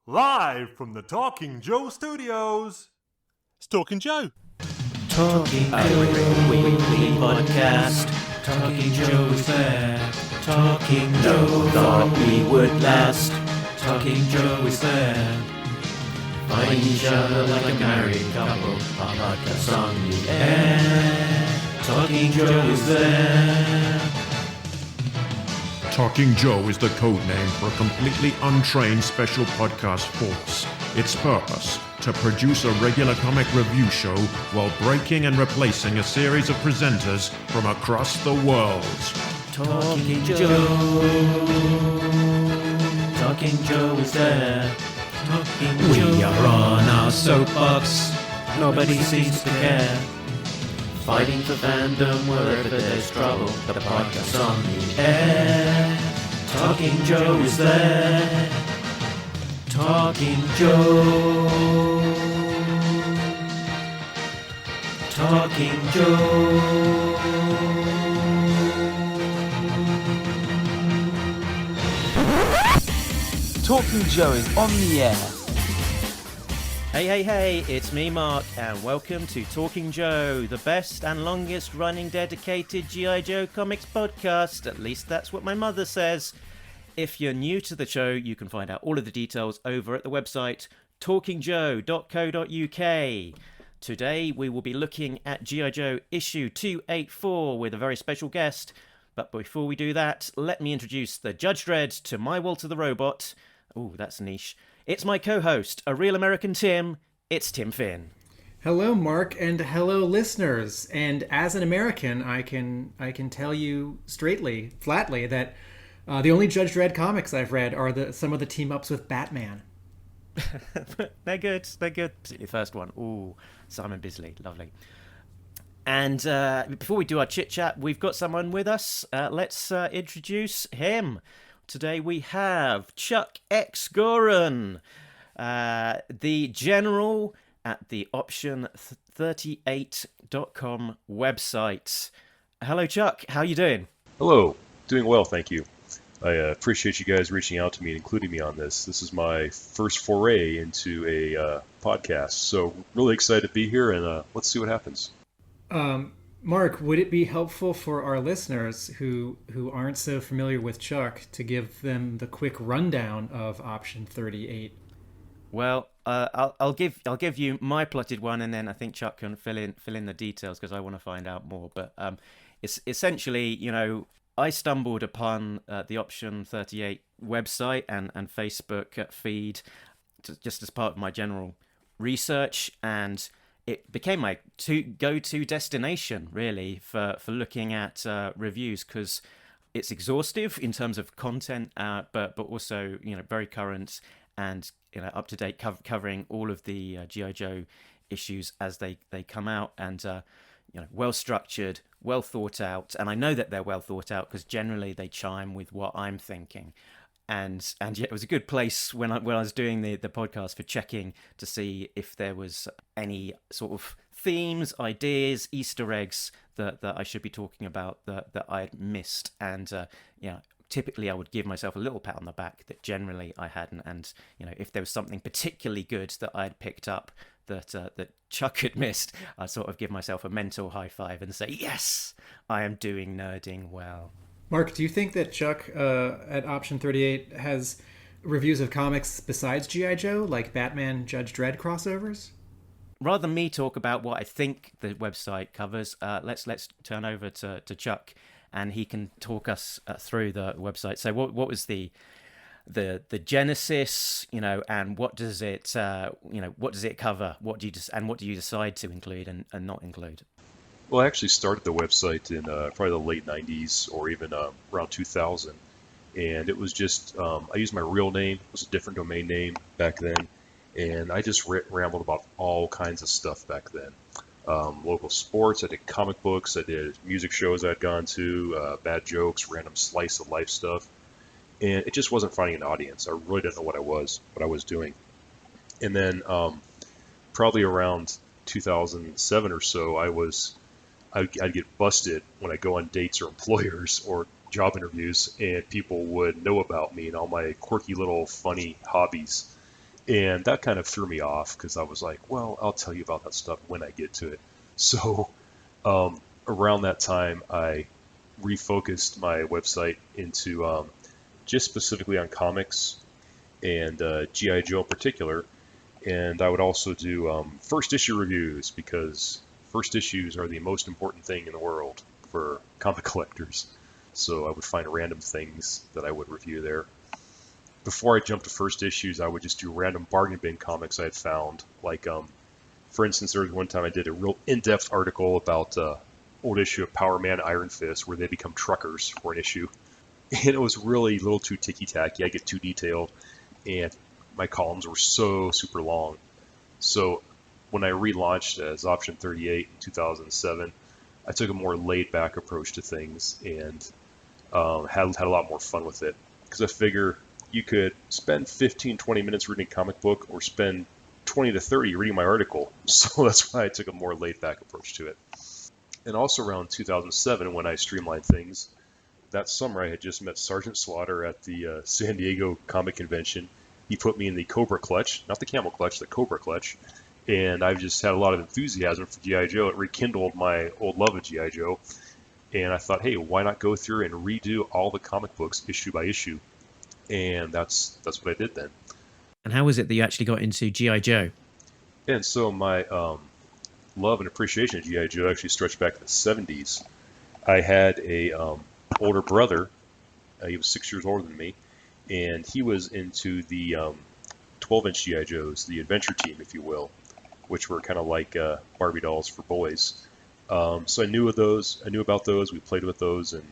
Live from the Talking Joe studios, it's Talking Joe. Talking Joe weekly podcast. Talking Joe is there. Talking Joe thought we would last. Talking Joe is there. Find each other like a married couple. Our podcast on the air. Talking Joe is there. Talking Joe is the code name for a completely untrained special podcast force. Its purpose, to produce a regular comic review show while breaking and replacing a series of presenters from across the world. Talking Joe. Talking Joe is there. Talking Joe. We are on our soapbox. Nobody seems to care. Fighting for fandom wherever there's trouble. The podcast on the air. Talking Joe is there. Talking Joe. Talking Joe. Talking Joe is on the air. Hey, it's me, Mark, and welcome to Talking Joe, the best and longest running dedicated G.I. Joe comics podcast. At least that's what my mother says. If you're new to the show, you can find out all of the details over at the website talkingjoe.co.uk. Today we will be looking at G.I. Joe issue 284 with a very special guest. But before we do that, let me introduce the Judge Dredd to my Walter the Robot. Ooh, that's niche. It's my co-host, a real American Tim. It's Tim Finn. Hello, Mark, and hello, listeners. And as an American, I can tell you flatly, that the only Judge Dredd comics I've read are some of the team-ups with Batman. They're good. The first one. Ooh, Simon Bisley. Lovely. And before we do our chit-chat, we've got someone with us. Let's introduce him. Today we have Chuck X. Goran, the general at the Option38.com website. Hello, Chuck. How are you doing? Hello. Doing well, thank you. I appreciate you guys reaching out to me and including me on this. This is my first foray into a podcast, so really excited to be here, and let's see what happens. Mark, would it be helpful for our listeners who aren't so familiar with Chuck to give them the quick rundown of Option 38? Well, I'll give you my plotted one, and then I think Chuck can fill in the details because I want to find out more. But it's essentially, I stumbled upon the Option 38 website and Facebook feed just as part of my general research, and it became my go-to destination, really, for looking at reviews, because it's exhaustive in terms of content, but also very current and up to date, covering all of the G.I. Joe issues as they come out, and well structured, well thought out. And I know that they're well thought out because generally they chime with what I'm thinking. And yeah, it was a good place when I was doing the podcast for checking to see if there was any sort of themes, ideas, Easter eggs that I should be talking about that I had missed. And typically I would give myself a little pat on the back that generally I hadn't. And if there was something particularly good that I had picked up that Chuck had missed, I'd sort of give myself a mental high five and say, yes, I am doing nerding well. Mark, do you think that Chuck at Option 38 has reviews of comics besides G.I. Joe, like Batman, Judge Dredd crossovers? Rather than me talk about what I think the website covers, let's turn over to Chuck, and he can talk us through the website. So what was the genesis, and what does it cover? What do you decide to include and not include? Well, I actually started the website in probably the late 90s or even around 2000. And it was just, I used my real name. It was a different domain name back then. And I just rambled about all kinds of stuff back then. Local sports, I did comic books, I did music shows I'd gone to, bad jokes, random slice of life stuff. And it just wasn't finding an audience. I really didn't know what I was doing. And then probably around 2007 or so, I'd get busted when I go on dates or employers or job interviews, and people would know about me and all my quirky little funny hobbies. And that kind of threw me off because I was like, well, I'll tell you about that stuff when I get to it. So around that time, I refocused my website into just specifically on comics and G.I. Joe in particular. And I would also do first issue reviews because first issues are the most important thing in the world for comic collectors. So I would find random things that I would review there. Before I jumped to first issues, I would just do random bargain bin comics I had found. Like, for instance, there was one time I did a real in-depth article about old issue of Power Man Iron Fist where they become truckers for an issue. And it was really a little too ticky-tacky. I get too detailed, and my columns were so super long. So when I relaunched as Option38 in 2007, I took a more laid-back approach to things and had a lot more fun with it. Because I figure you could spend 15-20 minutes reading a comic book or spend 20 to 30 reading my article. So that's why I took a more laid-back approach to it. And also around 2007, when I streamlined things, that summer I had just met Sergeant Slaughter at the San Diego Comic Convention. He put me in the Cobra clutch, not the camel clutch, the Cobra clutch. And I've just had a lot of enthusiasm for G.I. Joe. It rekindled my old love of G.I. Joe. And I thought, hey, why not go through and redo all the comic books issue by issue? And that's what I did then. And how was it that you actually got into G.I. Joe? And so my love and appreciation of G.I. Joe actually stretched back to the 70s. I had a older brother. He was 6 years older than me. And he was into the 12-inch G.I. Joes, the adventure team, if you will, which were kind of like Barbie dolls for boys. So I knew of those. I knew about those. We played with those and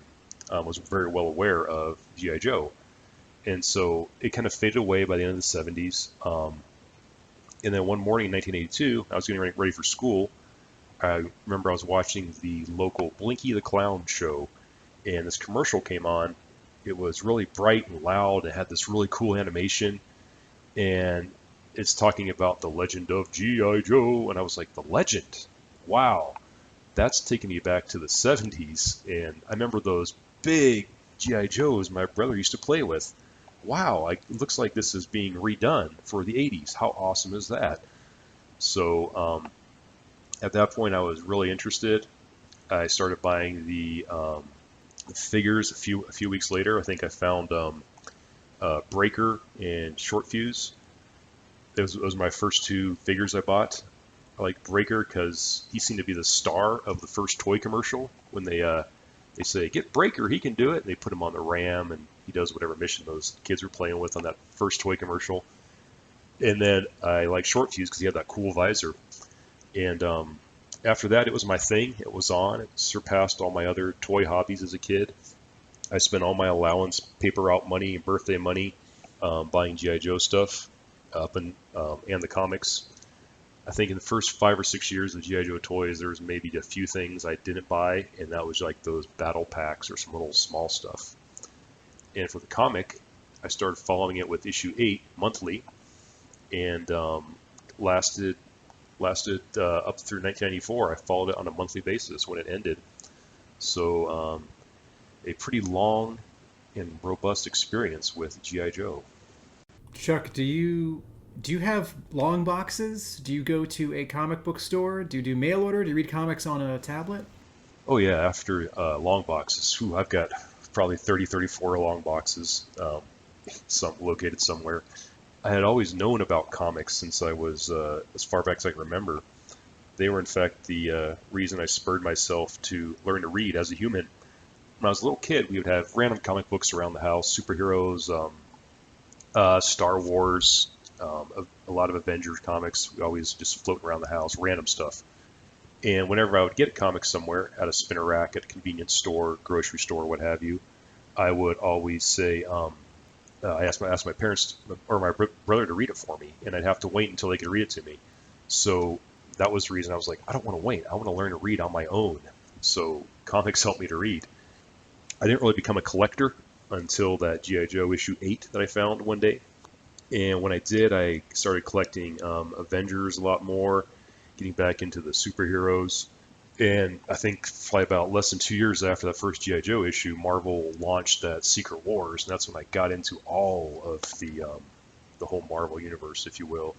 was very well aware of G.I. Joe. And so it kind of faded away by the end of the 70s. And then one morning in 1982, I was getting ready for school. I remember I was watching the local Blinky the Clown show, and this commercial came on. It was really bright and loud. It had this really cool animation, and it's talking about the legend of G.I. Joe. And I was like, the legend? Wow. That's taking me back to the 70s. And I remember those big G.I. Joes my brother used to play with. Wow, it looks like this is being redone for the 80s. How awesome is that? So at that point, I was really interested. I started buying the figures a few weeks later. I think I found Breaker and Short Fuse. Those were my first two figures I bought. I like Breaker because he seemed to be the star of the first toy commercial. When they say, get Breaker, he can do it. And they put him on the Ram, and he does whatever mission those kids were playing with on that first toy commercial. And then I like Short Fuse because he had that cool visor. And after that, it was my thing. It was on. It surpassed all my other toy hobbies as a kid. I spent all my allowance, paper route money, and birthday money buying G.I. Joe stuff and the comics. I think in the first 5 or 6 years of G.I. Joe toys, there was maybe a few things I didn't buy, and that was like those battle packs or some little small stuff. And for the comic, I started following it with issue 8 monthly, and lasted up through 1994. I followed it on a monthly basis when it ended. So a pretty long and robust experience with G.I. Joe. Chuck, do you have long boxes? Do you go to a comic book store? Do you do mail order? Do you read comics on a tablet? Oh yeah, after long boxes, I've got probably 34 long boxes, some located somewhere. I had always known about comics since I was as far back as I can remember. They were in fact the reason I spurred myself to learn to read as a human. When I was a little kid, we would have random comic books around the house, superheroes, Star Wars, a lot of Avengers comics. We always just float around the house, random stuff. And whenever I would get a comic somewhere, at a spinner rack, at a convenience store, grocery store, what have you, I would always say, I asked my parents or my brother to read it for me, and I'd have to wait until they could read it to me. So that was the reason I was like, I don't want to wait. I want to learn to read on my own. So comics helped me to read. I didn't really become a collector until that G.I. Joe issue 8 that I found one day. And when I did, I started collecting Avengers a lot more, getting back into the superheroes. And I think probably about less than 2 years after that first G.I. Joe issue, Marvel launched that Secret Wars, and that's when I got into all of the the whole Marvel universe, if you will,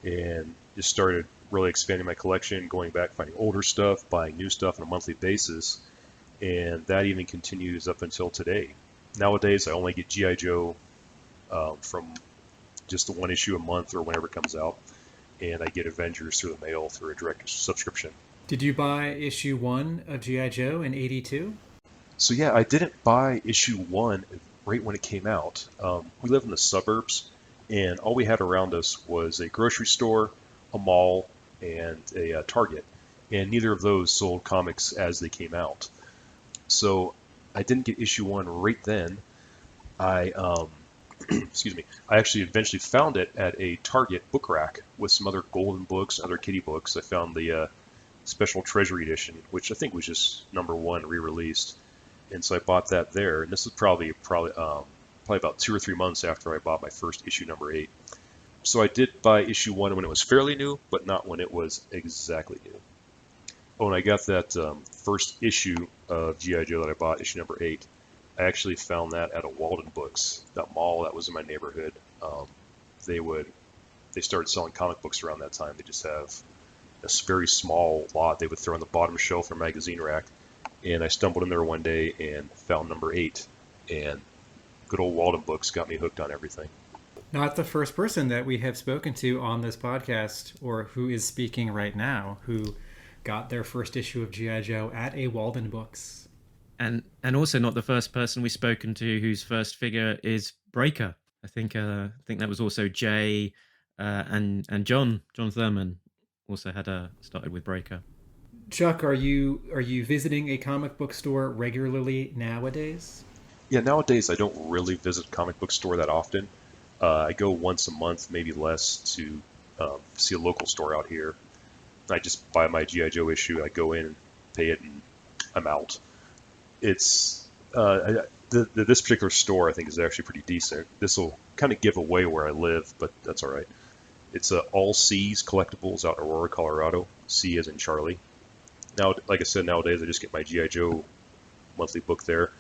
and just started really expanding my collection, going back, finding older stuff, buying new stuff on a monthly basis, and that even continues up until today. Nowadays, I only get G.I. Joe from just the one issue a month or whenever it comes out, and I get Avengers through the mail through a direct subscription. Did you buy issue 1 of G.I. Joe in '82? So yeah, I didn't buy issue 1 right when it came out. We live in the suburbs, and all we had around us was a grocery store, a mall, and a Target, and neither of those sold comics as they came out. So I didn't get issue 1 right then. I excuse me. I actually eventually found it at a Target book rack with some other Golden books, other Kitty books. I found the Special Treasury Edition, which I think was just #1 re-released, and so I bought that there. And this is probably about 2 or 3 months after I bought my first issue #8. So I did buy issue 1 when it was fairly new, but not when it was exactly new. Oh, and I got that first issue of G.I. Joe that I bought, issue #8. I actually found that at a Walden Books, that mall that was in my neighborhood. They started selling comic books around that time. They just have a very small lot they would throw on the bottom shelf or magazine rack. And I stumbled in there one day and found #8. And good old Walden Books got me hooked on everything. Not the first person that we have spoken to on this podcast, or who is speaking right now, who got their first issue of G.I. Joe at a Walden Books. And also not the first person we've spoken to whose first figure is Breaker. I think that was also Jay and John Thurman also had started with Breaker. Chuck, are you visiting a comic book store regularly nowadays? Yeah, nowadays I don't really visit a comic book store that often. I go once a month, maybe less, to see a local store out here. I just buy my G.I. Joe issue, I go in, pay it, and I'm out. It's this particular store I think is actually pretty decent. This will kind of give away where I live, but that's all right. It's All C's Collectibles out in Aurora, Colorado. C as in Charlie. Now, like I said, nowadays I just get my G.I. Joe monthly book there,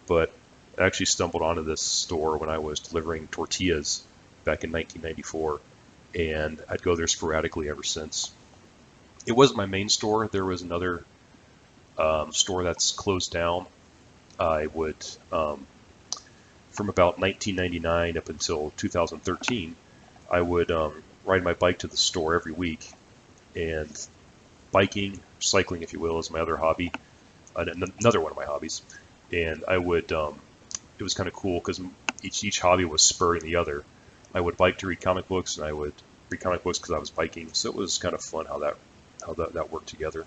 but I actually stumbled onto this store when I was delivering tortillas back in 1994, and I'd go there sporadically ever since. It wasn't my main store. There was another store that's closed down. I would, from about 1999 up until 2013, I would ride my bike to the store every week, and biking, cycling, if you will, is my other hobby, another one of my hobbies. And I would, it was kind of cool because each hobby was spurring the other. I would bike to read comic books, and I would read comic books because I was biking. So it was kind of fun how that worked together.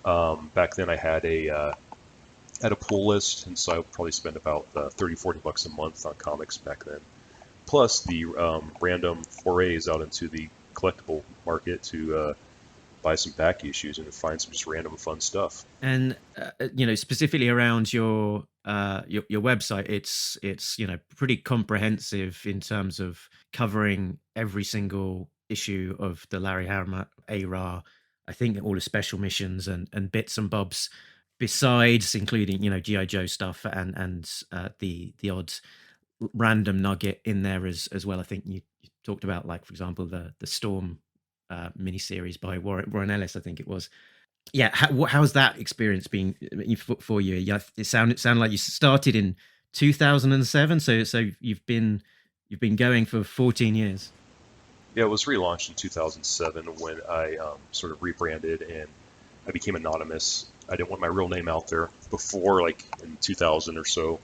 Back then I had a pull list, and so I would probably spend about $30-40 a month on comics back then. Plus the random forays out into the collectible market to buy some back issues and find some just random fun stuff. And specifically around your website, it's pretty comprehensive in terms of covering every single issue of the Larry Hama ARAH. I think all the special missions and bits and bobs, besides including G.I. Joe stuff and the odd random nugget in there as well. I think you talked about, like, for example, the Storm miniseries by Warren Ellis, I think it was. Yeah, how's that experience been for you? Yeah, it sounded like you started in 2007, so you've been going for 14 years. Yeah, it was relaunched in 2007 when I sort of rebranded and I became anonymous. I didn't want my real name out there. Before, like in 2000 or so,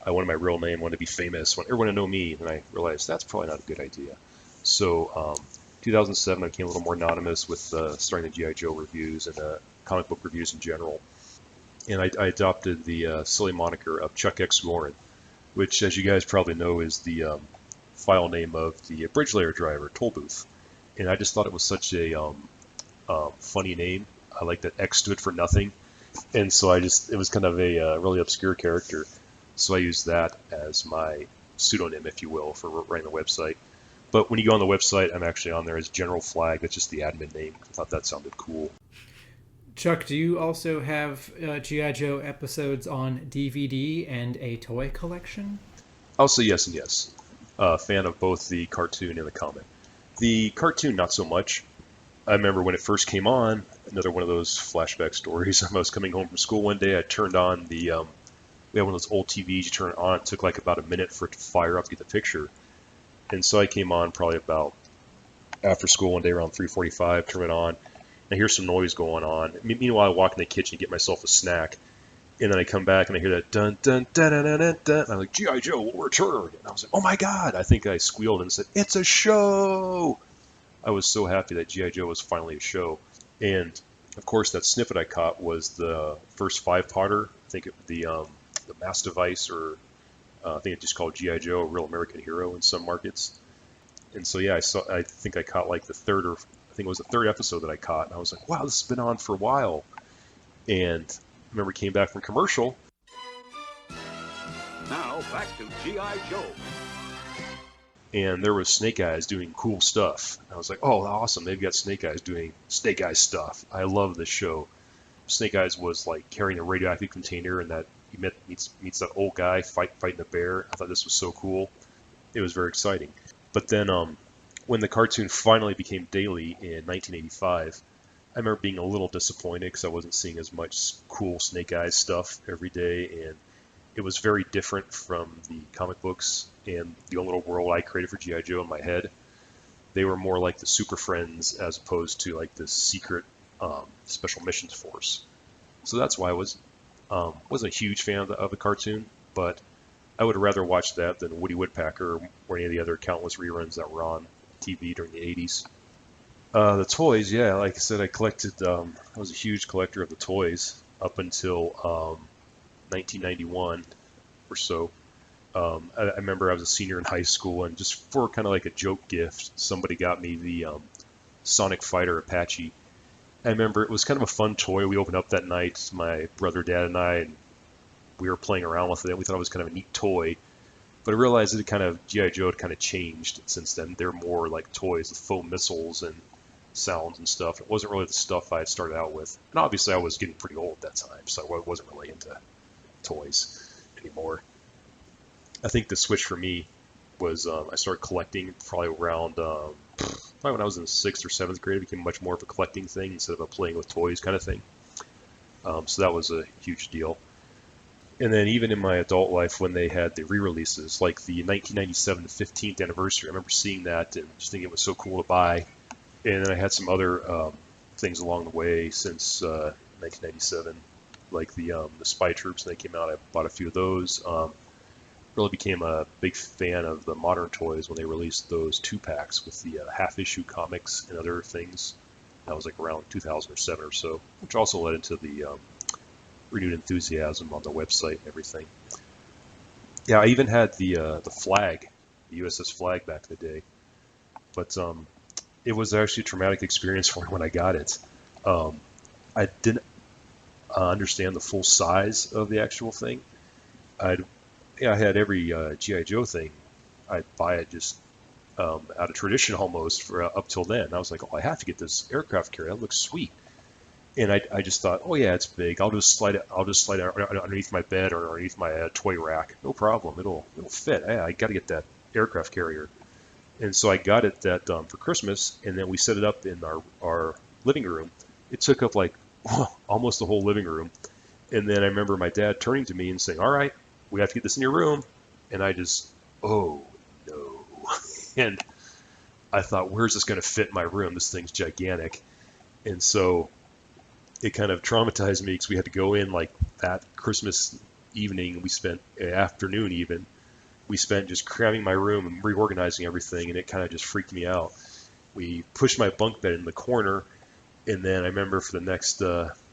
I wanted my real name, wanted to be famous, want everyone to know me, and I realized that's probably not a good idea. So 2007, I became a little more anonymous with starting the G.I. Joe reviews and comic book reviews in general. And I adopted the silly moniker of Chuck X. Warren, which, as you guys probably know, is the file name of the bridge layer driver, Toll Booth. And I just thought it was such a funny name. I like that X stood for nothing. And so it was kind of a really obscure character. So I used that as my pseudonym, if you will, for running the website. But when you go on the website, I'm actually on there as General Flag. That's just the admin name. I thought that sounded cool. Chuck, do you also have G.I. Joe episodes on DVD and a toy collection? I'll say yes and yes. fan of both the cartoon and the comic. The cartoon, not so much. I remember when it first came on, another one of those flashback stories. I was coming home from school one day. I turned on we had one of those old TVs. You turn it on. It took like about a minute for it to fire up to get the picture. And so I came on probably about after school one day around 3:45. Turn it on. I hear some noise going on. Meanwhile, I walk in the kitchen to get myself a snack. And then I come back and I hear that dun dun dun dun dun dun, dun. And I'm like, G.I. Joe will return. And I was like, oh my God. I think I squealed and said, it's a show. I was so happy that G.I. Joe was finally a show. And of course, that snippet I caught was the first 5-parter. I think the Mass Device, or I think it's just called G.I. Joe, a Real American Hero in some markets. And so, yeah, I think I caught like the third episode that I caught. And I was like, wow, this has been on for a while. And I remember it came back from commercial. Now back to G.I. Joe. And there was Snake Eyes doing cool stuff. I was like, oh, awesome. They've got Snake Eyes doing Snake Eyes stuff. I love this show. Snake Eyes was like carrying a radioactive container, and that he meets that old guy fighting a bear. I thought this was so cool. It was very exciting. But then when the cartoon finally became daily in 1985, I remember being a little disappointed because I wasn't seeing as much cool Snake Eyes stuff every day, and it was very different from the comic books and the own little world I created for G.I. Joe in my head. They were more like the Super Friends as opposed to like the secret special missions force. So that's why I wasn't a huge fan of the cartoon, but I would rather watch that than Woody Woodpecker or any of the other countless reruns that were on TV during the 80s. The toys, yeah, like I said, I was a huge collector of the toys up until 1991 or so. I remember I was a senior in high school, and just for kind of like a joke gift, somebody got me the Sonic Fighter Apache. I remember it was kind of a fun toy. We opened up that night, my brother, dad, and I, and we were playing around with it. We thought it was kind of a neat toy, but I realized that G.I. Joe had kind of changed since then. They're more like toys with foam missiles and sounds and stuff. It wasn't really the stuff I had started out with. And obviously I was getting pretty old at that time, so I wasn't really into toys anymore. I think the switch for me was I started collecting probably around probably when I was in 6th or 7th grade. It became much more of a collecting thing instead of a playing with toys kind of thing. So that was a huge deal. And then even in my adult life, when they had the re-releases, like the 1997 15th anniversary, I remember seeing that and just thinking it was so cool to buy. And then I had some other things along the way since 1997, like the Spy Troops, and they came out. I bought a few of those. Really became a big fan of the modern toys when they released those 2-packs with the half-issue comics and other things. That was like around 2007 or so, which also led into the renewed enthusiasm on the website and everything. Yeah, I even had the flag, the USS flag back in the day, but it was actually a traumatic experience for me when I got it. I didn't understand the full size of the actual thing. I had every G.I. Joe thing. I'd buy it just out of tradition almost for up till then. I was like, oh, I have to get this aircraft carrier. That looks sweet. And I just thought, oh yeah, it's big. I'll just slide it underneath my bed or underneath my toy rack. No problem. It'll fit. Yeah, I got to get that aircraft carrier. And so I got it for Christmas, and then we set it up in our living room. It took up like almost the whole living room. And then I remember my dad turning to me and saying, all right, we have to get this in your room. And I just, oh no. And I thought, where's this going to fit in my room? This thing's gigantic. And so it kind of traumatized me because we had to go in like that Christmas evening. We spent afternoon even. We spent just cramming my room and reorganizing everything, and it kind of just freaked me out. We pushed my bunk bed in the corner, and then I remember for the next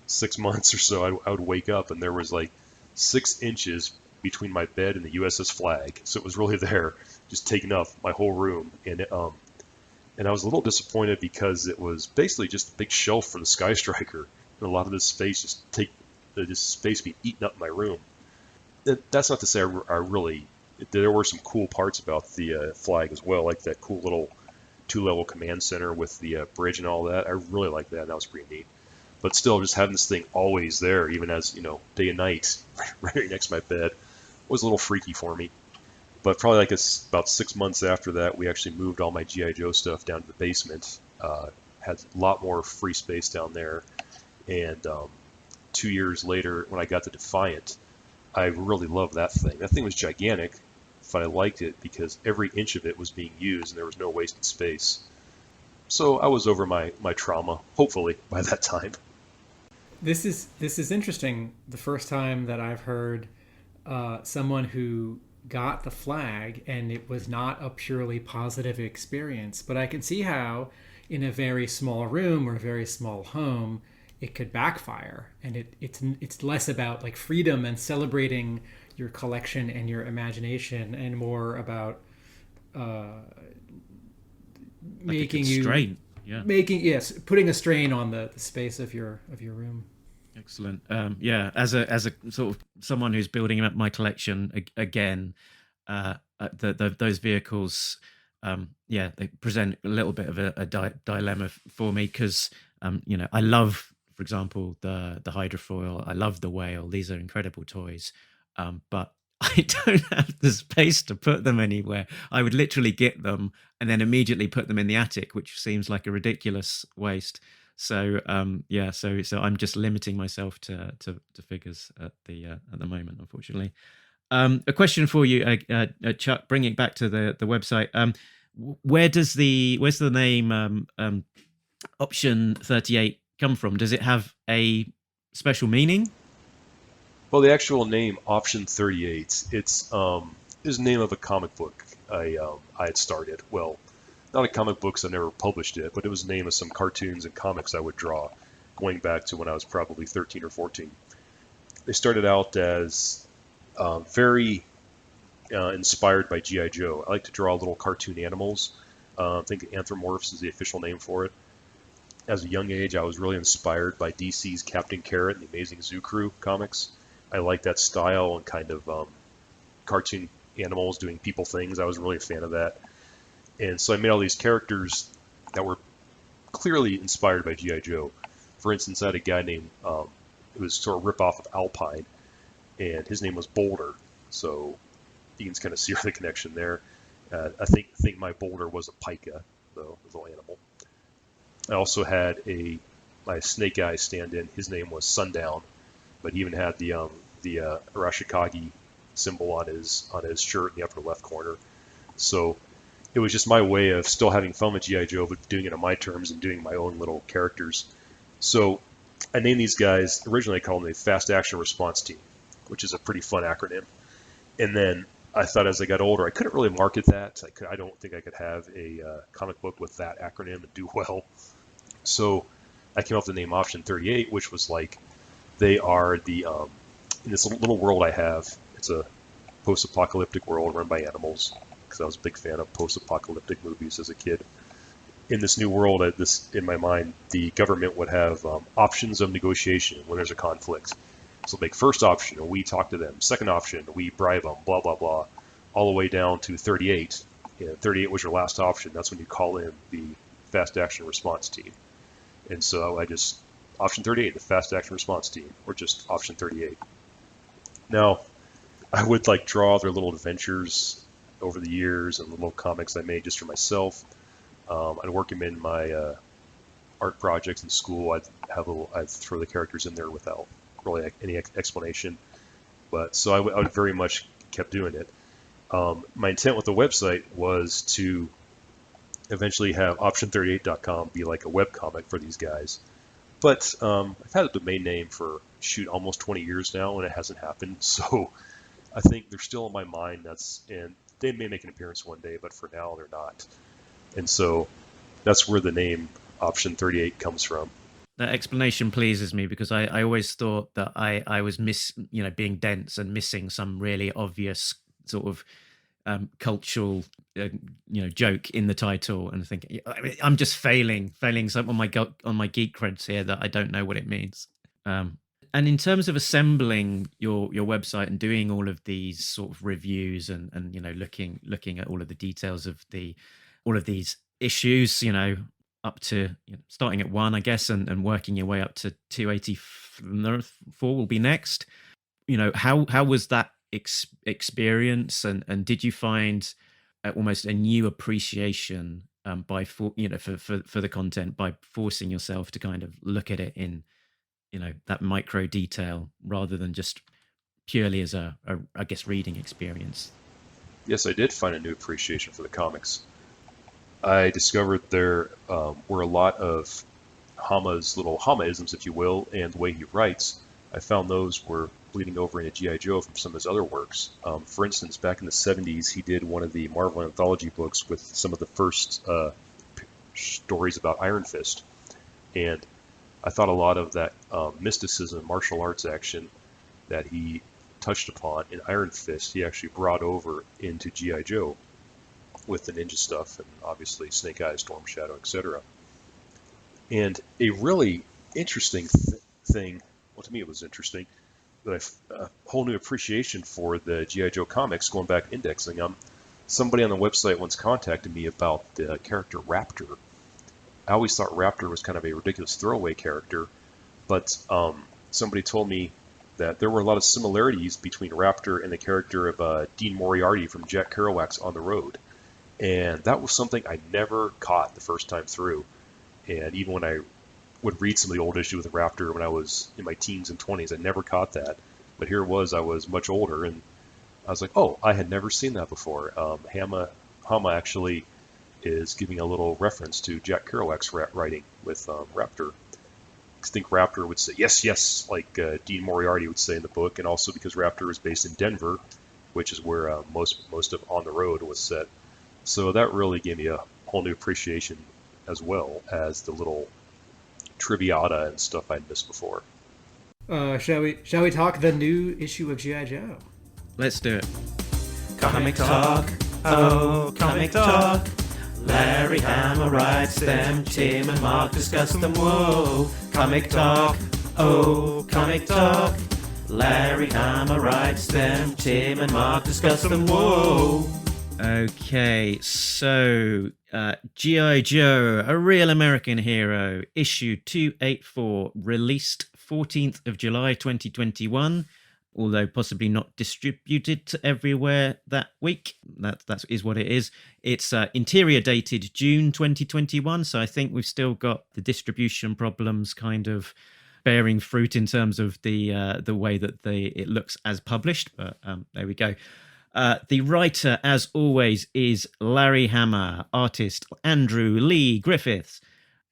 6 months or so, I would wake up and there was like 6 inches between my bed and the USS flag. So it was really there, just taking up my whole room. And I was a little disappointed because it was basically just a big shelf for the Sky Striker, and a lot of this space just space being eaten up in my room. That's not to say I really. There were some cool parts about the flag as well, like that cool little 2-level command center with the bridge and all that. I really liked that. That was pretty neat. But still, just having this thing always there, even as, day and night, right next to my bed, was a little freaky for me. But probably like about 6 months after that, we actually moved all my GI Joe stuff down to the basement. Had a lot more free space down there, and 2 years later, when I got the Defiant, I really loved that thing. That thing was gigantic, but I liked it because every inch of it was being used and there was no wasted space. So I was over my trauma, hopefully, by that time. This is interesting. The first time that I've heard someone who got the flag and it was not a purely positive experience. But I can see how in a very small room or a very small home, it could backfire. And it's less about like freedom and celebrating your collection and your imagination and more about making you strain. Yeah. Putting a strain on the space of your room. Excellent. Yeah, as a sort of someone who's building up my collection again, those vehicles, they present a little bit of a dilemma for me because, I love, for example, the hydrofoil. I love the whale. These are incredible toys, but I don't have the space to put them anywhere. I would literally get them and then immediately put them in the attic, which seems like a ridiculous waste. So so I'm just limiting myself to figures at the moment, unfortunately. A question for you, Chuck. Bringing it back to the website. Where's the name Option38 come from? Does it have a special meaning? Well, the actual name Option38, it's is the name of a comic book I had started. Well, not a comic books, I never published it, but it was the name of some cartoons and comics I would draw going back to when I was probably 13 or 14. They started out as very inspired by G.I. Joe. I like to draw little cartoon animals. I think Anthropomorphs is the official name for it. As a young age, I was really inspired by DC's Captain Carrot and the Amazing Zoo Crew comics. I like that style and kind of cartoon animals doing people things. I was really a fan of that. And so I made all these characters that were clearly inspired by G.I. Joe. For instance, I had a guy named, it was sort of rip-off of Alpine, and his name was Boulder. So you can kind of see the connection there. I think my Boulder was a pika, though, a little animal. I also had my Snake Eyes stand-in. His name was Sundown, but he even had the Arashikage symbol on his shirt in the upper left corner. So it was just my way of still having fun with G.I. Joe, but doing it on my terms and doing my own little characters. So I named these guys, originally I called them the Fast Action Response Team, which is a pretty fun acronym. And then I thought as I got older, I couldn't really market that. I don't think I could have a comic book with that acronym and do well. So I came up with the name Option38, which was like, they are the, in this little world I have, it's a post-apocalyptic world run by animals, because I was a big fan of post-apocalyptic movies as a kid. In this new world, in my mind, the government would have options of negotiation when there's a conflict. So like first option, we talk to them. Second option, we bribe them, blah, blah, blah, all the way down to 38. And 38 was your last option. That's when you call in the Fast Action Response Team. And so I just, Option 38, the Fast Action Response Team, or just Option 38. Now, I would like draw their little adventures over the years and the little comics I made just for myself. I'd work them in my art projects in school. I'd throw the characters in there without really any explanation. But so I would very much kept doing it. My intent with the website was to eventually have option38.com be like a webcomic for these guys. But I've had a domain name for almost 20 years now, and it hasn't happened. So I think they're still in my mind. And they may make an appearance one day, but for now they're not. And so that's where the name Option 38 comes from. That explanation pleases me because I always thought that I was being dense and missing some really obvious sort of cultural joke in the title, and thinking I'm just failing some on my geek creds here that I don't know what it means. And in terms of assembling your website and doing all of these sort of reviews and looking at all of the details of all of these issues, up to starting at 1, I guess, and working your way up to 284 will be next. How was that experience, and did you find almost a new appreciation for the content by forcing yourself to kind of look at it in that micro detail rather than just purely as a I guess reading experience? Yes, I did find a new appreciation for the comics. I discovered there were a lot of Hama's little Hama-isms, if you will, and the way he writes. I found those were bleeding over into G.I. Joe from some of his other works. For instance, back in the 70s, he did one of the Marvel anthology books with some of the first stories about Iron Fist. And I thought a lot of that mysticism, martial arts action that he touched upon in Iron Fist, he actually brought over into G.I. Joe with the ninja stuff and obviously Snake Eyes, Storm Shadow, etc. And a really interesting thing, well, to me it was interesting, that a whole new appreciation for the G.I. Joe comics, going back indexing them. Somebody on the website once contacted me about the character Raptor. I always thought Raptor was kind of a ridiculous throwaway character, but somebody told me that there were a lot of similarities between Raptor and the character of Dean Moriarty from Jack Kerouac's On the Road. And that was something I never caught the first time through. And even when I would read some of the old issues with Raptor when I was in my teens and 20s, I never caught that. But here it was, I was much older, and I was like, oh, I had never seen that before. Hama actually is giving a little reference to Jack Kerouac's writing with Raptor. I think Raptor would say, yes, yes, like Dean Moriarty would say in the book, and also because Raptor is based in Denver, which is where most of On the Road was set. So that really gave me a whole new appreciation, as well as the little triviata and stuff I'd missed before. Shall we talk the new issue of G.I. Joe? Let's do it. Comic talk, oh, comic talk. Larry Hama writes them, Tim and Mark discuss them, whoa. Comic talk, oh, comic talk. Larry Hama writes them, Tim and Mark discuss them, whoa. Okay, so G.I. Joe, A Real American Hero, issue 284, released 14th of July 2021, although possibly not distributed to everywhere that week. That is what it is. It's interior dated June 2021, so I think we've still got the distribution problems kind of bearing fruit in terms of the way that it looks as published, but there we go. The writer, as always, is Larry Hama. Artist, Andrew Lee Griffiths.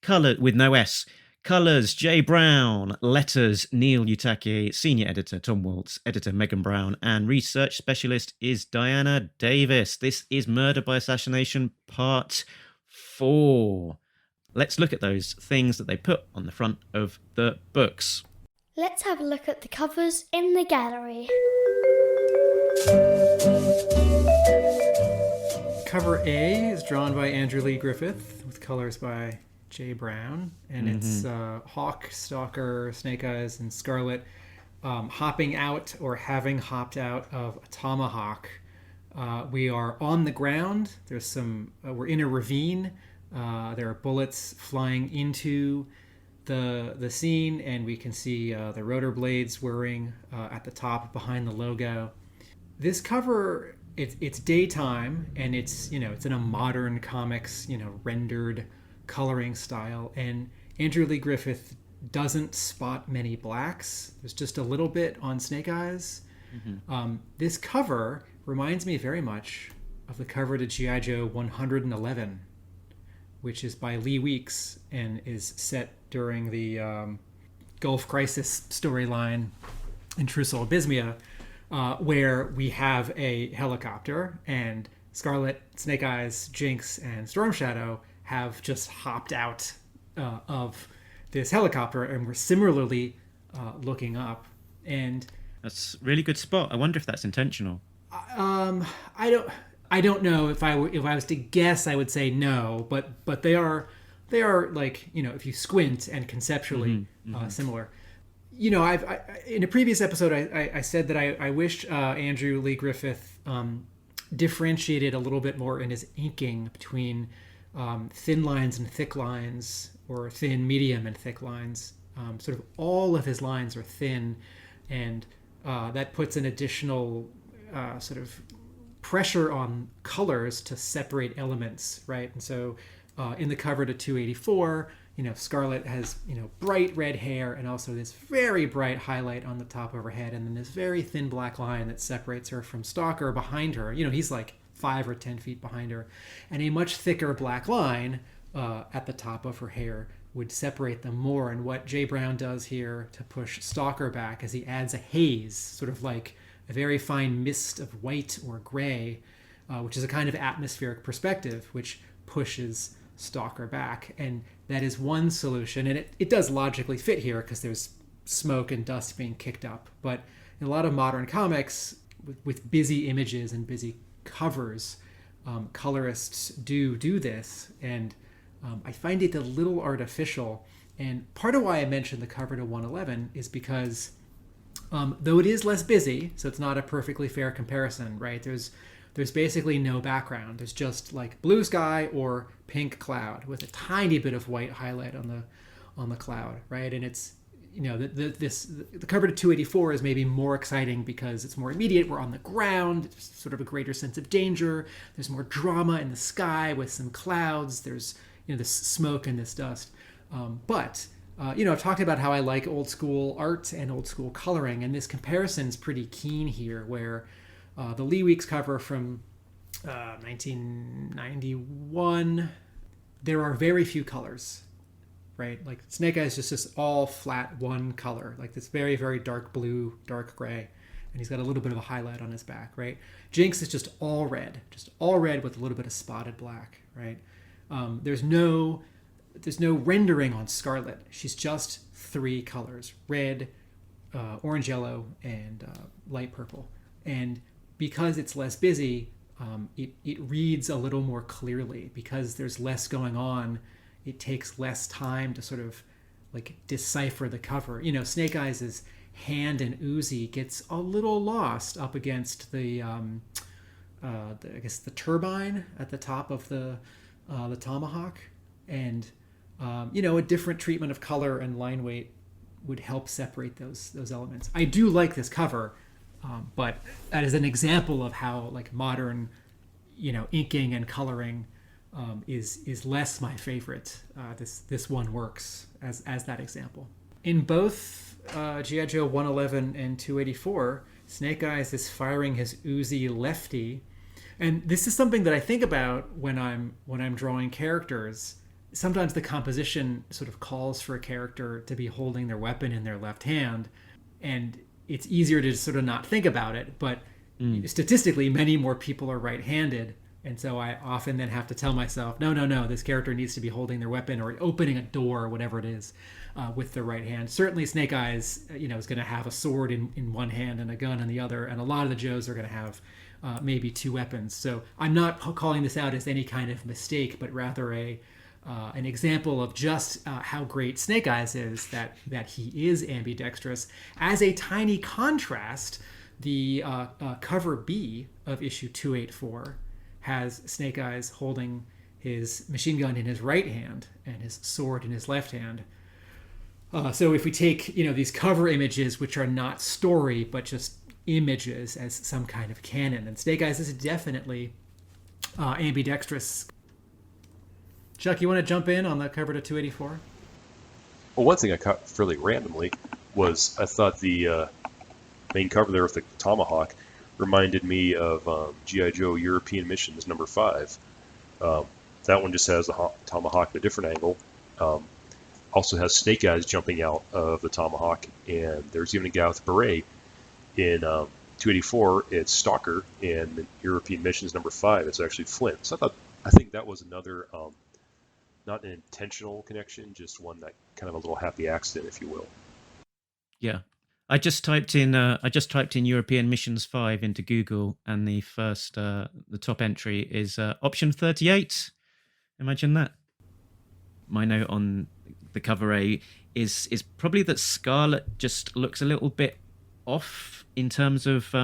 Color with no S. Colors, Jay Brown. Letters, Neil Utaki. Senior editor, Tom Waltz. Editor, Megan Brown. And research specialist is Diana Davis. This is Murder by Assassination Part 4. Let's look at those things that they put on the front of the books. Let's have a look at the covers in the gallery. Cover A is drawn by Andrew Lee Griffith with colors by Jay Brown, and it's Hawk, Stalker, Snake Eyes, and Scarlet hopping out or having hopped out of a tomahawk. We are on the ground. There's some. We're in a ravine. There are bullets flying into the scene, and we can see the rotor blades whirring at the top behind the logo. This cover, it's daytime, and it's in a modern comics rendered coloring style, and Andrew Lee Griffith doesn't spot many blacks. There's just a little bit on Snake Eyes. This cover reminds me very much of the cover to G.I. Joe 111, which is by Lee Weeks and is set during the Gulf Crisis storyline in True Abysmia, where we have a helicopter, and Scarlet, Snake Eyes, Jinx, and Storm Shadow have just hopped out of this helicopter, and we're similarly looking up. And that's a really good spot. I wonder if that's intentional. I don't know. If I was to guess, I would say no, but they are like, if you squint and conceptually similar. I in a previous episode I said that I wished Andrew Lee Griffith differentiated a little bit more in his inking between thin lines and thick lines, or thin, medium, and thick lines. Sort of all of his lines are thin, and that puts an additional sort of pressure on colors to separate elements, right? And so in the cover to 284, Scarlet has, bright red hair and also this very bright highlight on the top of her head, and then this very thin black line that separates her from Stalker behind her. He's like 5 or 10 feet behind her, and a much thicker black line at the top of her hair would separate them more. And what Jay Brown does here to push Stalker back is he adds a haze, sort of like a very fine mist of white or gray, which is a kind of atmospheric perspective, which pushes Stalker back. And that is one solution, and it does logically fit here because there's smoke and dust being kicked up. But in a lot of modern comics with busy images and busy covers, colorists do this, and I find it a little artificial. And part of why I mentioned the cover to 111 is because though it is less busy, so it's not a perfectly fair comparison, right? There's basically no background. There's just like blue sky or pink cloud with a tiny bit of white highlight on the cloud, right? And it's the cover to 284 is maybe more exciting because it's more immediate. We're on the ground. There's sort of a greater sense of danger. There's more drama in the sky with some clouds. There's this smoke and this dust. But I've talked about how I like old school art and old school coloring, and this comparison's pretty keen here, where the Lee Weeks cover from 1991, there are very few colors, right? Like Snake Eyes is just all flat one color, like this very, very dark blue, dark gray, and he's got a little bit of a highlight on his back, right? Jinx is just all red with a little bit of spotted black, right? There's no rendering on Scarlet. She's just 3 colors: red, orange yellow, and light purple. And because it's less busy, it reads a little more clearly. Because there's less going on, it takes less time to sort of like decipher the cover. Snake Eyes' hand and Uzi gets a little lost up against the turbine at the top of the tomahawk, and a different treatment of color and line weight would help separate those elements. I do like this cover, but that is an example of how like modern, inking and coloring is less my favorite. This one works as that example. In both G.I. Joe 111 and 284, Snake Eyes is firing his Uzi lefty, and this is something that I think about when I'm drawing characters. Sometimes the composition sort of calls for a character to be holding their weapon in their left hand, and it's easier to sort of not think about it. But statistically, many more people are right-handed, and so I often then have to tell myself, no, this character needs to be holding their weapon or opening a door or whatever it is with their right hand. Certainly Snake Eyes, is going to have a sword in one hand and a gun in the other, and a lot of the Joes are going to have maybe 2 weapons. So I'm not calling this out as any kind of mistake, but rather an example of just how great Snake Eyes is, that he is ambidextrous. As a tiny contrast, the cover B of issue 284 has Snake Eyes holding his machine gun in his right hand and his sword in his left hand. So if we take these cover images, which are not story but just images, as some kind of canon, and Snake Eyes is definitely ambidextrous. Chuck, you want to jump in on the cover to 284? Well, one thing I caught fairly randomly was I thought the main cover there with the tomahawk reminded me of G.I. Joe European Missions number 5. That one just has the tomahawk at a different angle. Also has Snake Eyes jumping out of the tomahawk, and there's even a guy with a beret. In 284, it's Stalker, and the European Missions number 5, it's actually Flint. So I think that was another not an intentional connection, just one that kind of a little happy accident, if you will. Yeah, I just typed in European Missions 5 into Google, and the first the top entry is Option38. Imagine that. My note on the cover A is probably that Scarlet just looks a little bit off in terms of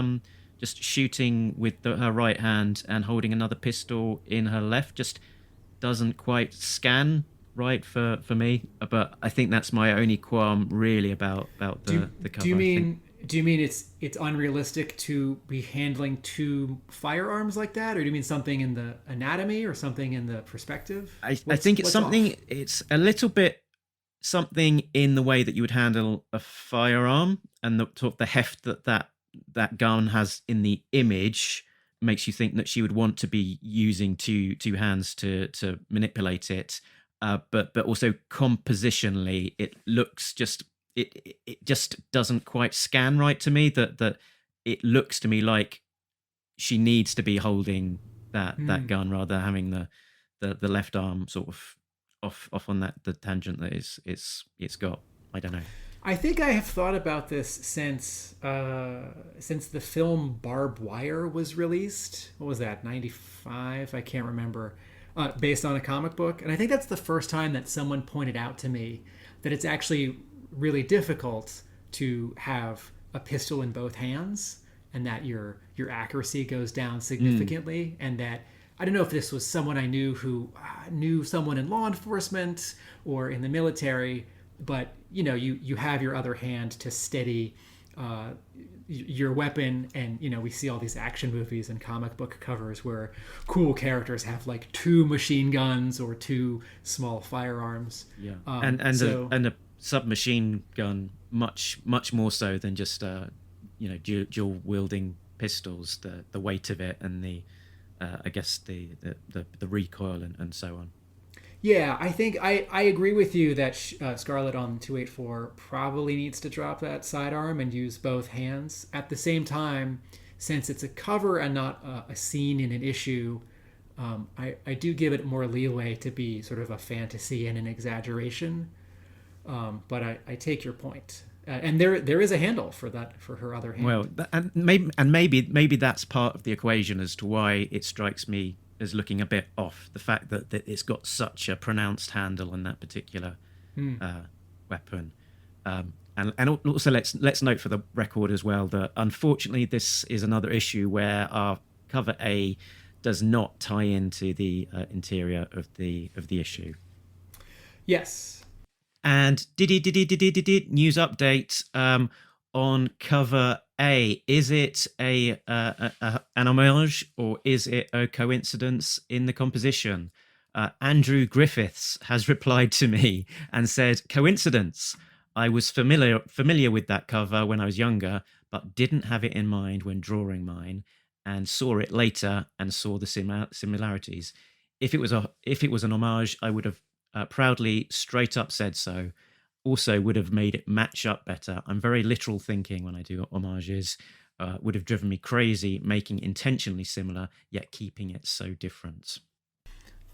just shooting with her right hand and holding another pistol in her left. Just doesn't quite scan right for me, but I think that's my only qualm really about the cover. Do you mean Do you mean it's unrealistic to be handling two firearms like that, or do you mean something in the anatomy or something in the perspective? I think it's something. Off? It's a little bit something in the way that you would handle a firearm, and the sort of the heft that gun has in the image makes you think that she would want to be using two hands to manipulate it. But also compositionally, it looks just it just doesn't quite scan right to me. That it looks to me like she needs to be holding that gun rather than having the left arm sort of off on the tangent that it's got. I don't know. I think I have thought about this since the film Barbed Wire was released. What was that, 95? I can't remember. Based on a comic book. And I think that's the first time that someone pointed out to me that it's actually really difficult to have a pistol in both hands, and that your accuracy goes down significantly. And that, I don't know if this was someone I knew who knew someone in law enforcement or in the military, but you have your other hand to steady your weapon. And we see all these action movies and comic book covers where cool characters have like two machine guns or two small firearms. Yeah, and a submachine gun much more so than just dual wielding pistols. The weight of it and the I guess the recoil and so on. Yeah, I think I agree with you that Scarlett on 284 probably needs to drop that sidearm and use both hands. At the same time, since it's a cover and not a scene in an issue, I do give it more leeway to be sort of a fantasy and an exaggeration. But I take your point. And there is a handle for that, for her other hand. Well, and maybe that's part of the equation as to why it strikes me as looking a bit off. The fact that it's got such a pronounced handle on that particular weapon. And also let's note for the record as well that unfortunately this is another issue where our cover A does not tie into the interior of the issue. Yes. And news update on cover A. Is it an homage or is it a coincidence in the composition? Andrew Griffiths has replied to me and said, coincidence. I was familiar with that cover when I was younger, but didn't have it in mind when drawing mine, and saw it later and saw the similarities. If it was an homage, I would have proudly straight up said so. Also would have made it match up better. I'm very literal thinking when I do homages. Would have driven me crazy making intentionally similar yet keeping it so different.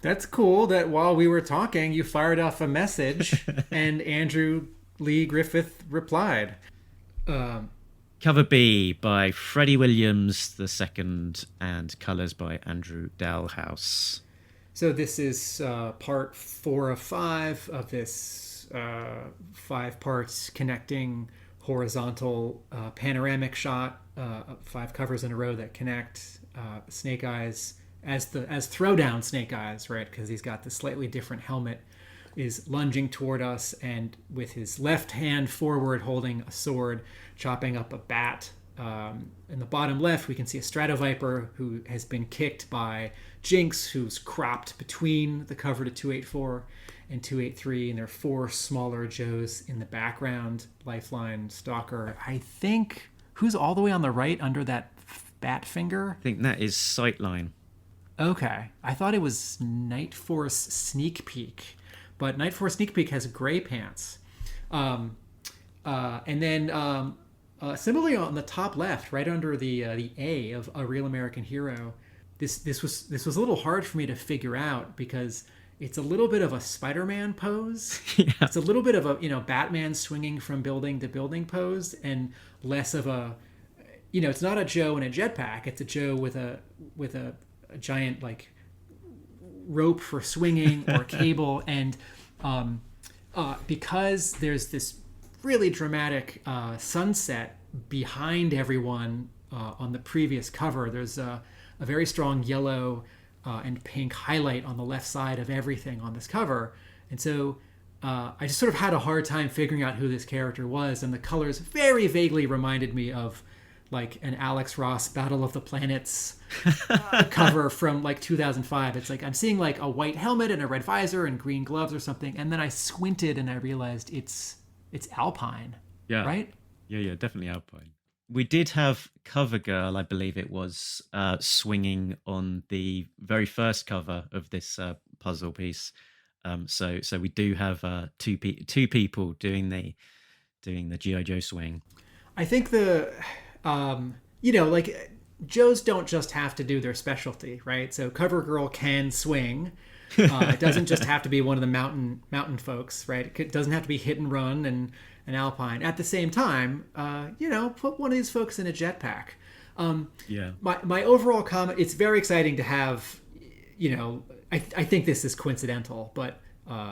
That's cool that while we were talking you fired off a message and Andrew Lee Griffith replied. Cover B by Freddie Williams II and colours by Andrew Dalhouse. So this is part 4 of 5 of this 5 parts connecting horizontal panoramic shot, 5 covers in a row that connect. Snake Eyes as throwdown Snake Eyes, right? Because he's got this slightly different helmet, is lunging toward us and with his left hand forward holding a sword, chopping up a bat. In the bottom left, we can see a Stratoviper who has been kicked by Jinx, who's cropped between the cover to 284 and 283, and there are 4 smaller Joes in the background. Lifeline, Stalker. I think, who's all the way on the right under that bat finger? I think that is Sightline. Okay. I thought it was Night Force Sneak Peek, but Night Force Sneak Peek has gray pants. And then similarly on the top left, right under the A of A Real American Hero, this was a little hard for me to figure out because it's a little bit of a Spider-Man pose. Yeah. It's a little bit of a Batman swinging from building to building pose, and less of a it's not a Joe in a jetpack. It's a Joe with a giant like rope for swinging or cable, and because there's this really dramatic sunset behind everyone on the previous cover. There's a very strong yellow and pink highlight on the left side of everything on this cover. And so I just sort of had a hard time figuring out who this character was, and the colors very vaguely reminded me of like an Alex Ross Battle of the Planets cover from like 2005. It's like I'm seeing like a white helmet and a red visor and green gloves or something, and then I squinted and I realized it's Alpine. Yeah. Right? Yeah, definitely Alpine. We did have CoverGirl, I believe it was, swinging on the very first cover of this puzzle piece. So we do have two people doing the G.I. Joe swing. I think like Joes don't just have to do their specialty, right? So CoverGirl can swing. It doesn't just have to be one of the mountain folks, right? It doesn't have to be hit and run and Alpine. At the same time, put one of these folks in a jetpack. My overall comment, it's very exciting to have, I think this is coincidental, but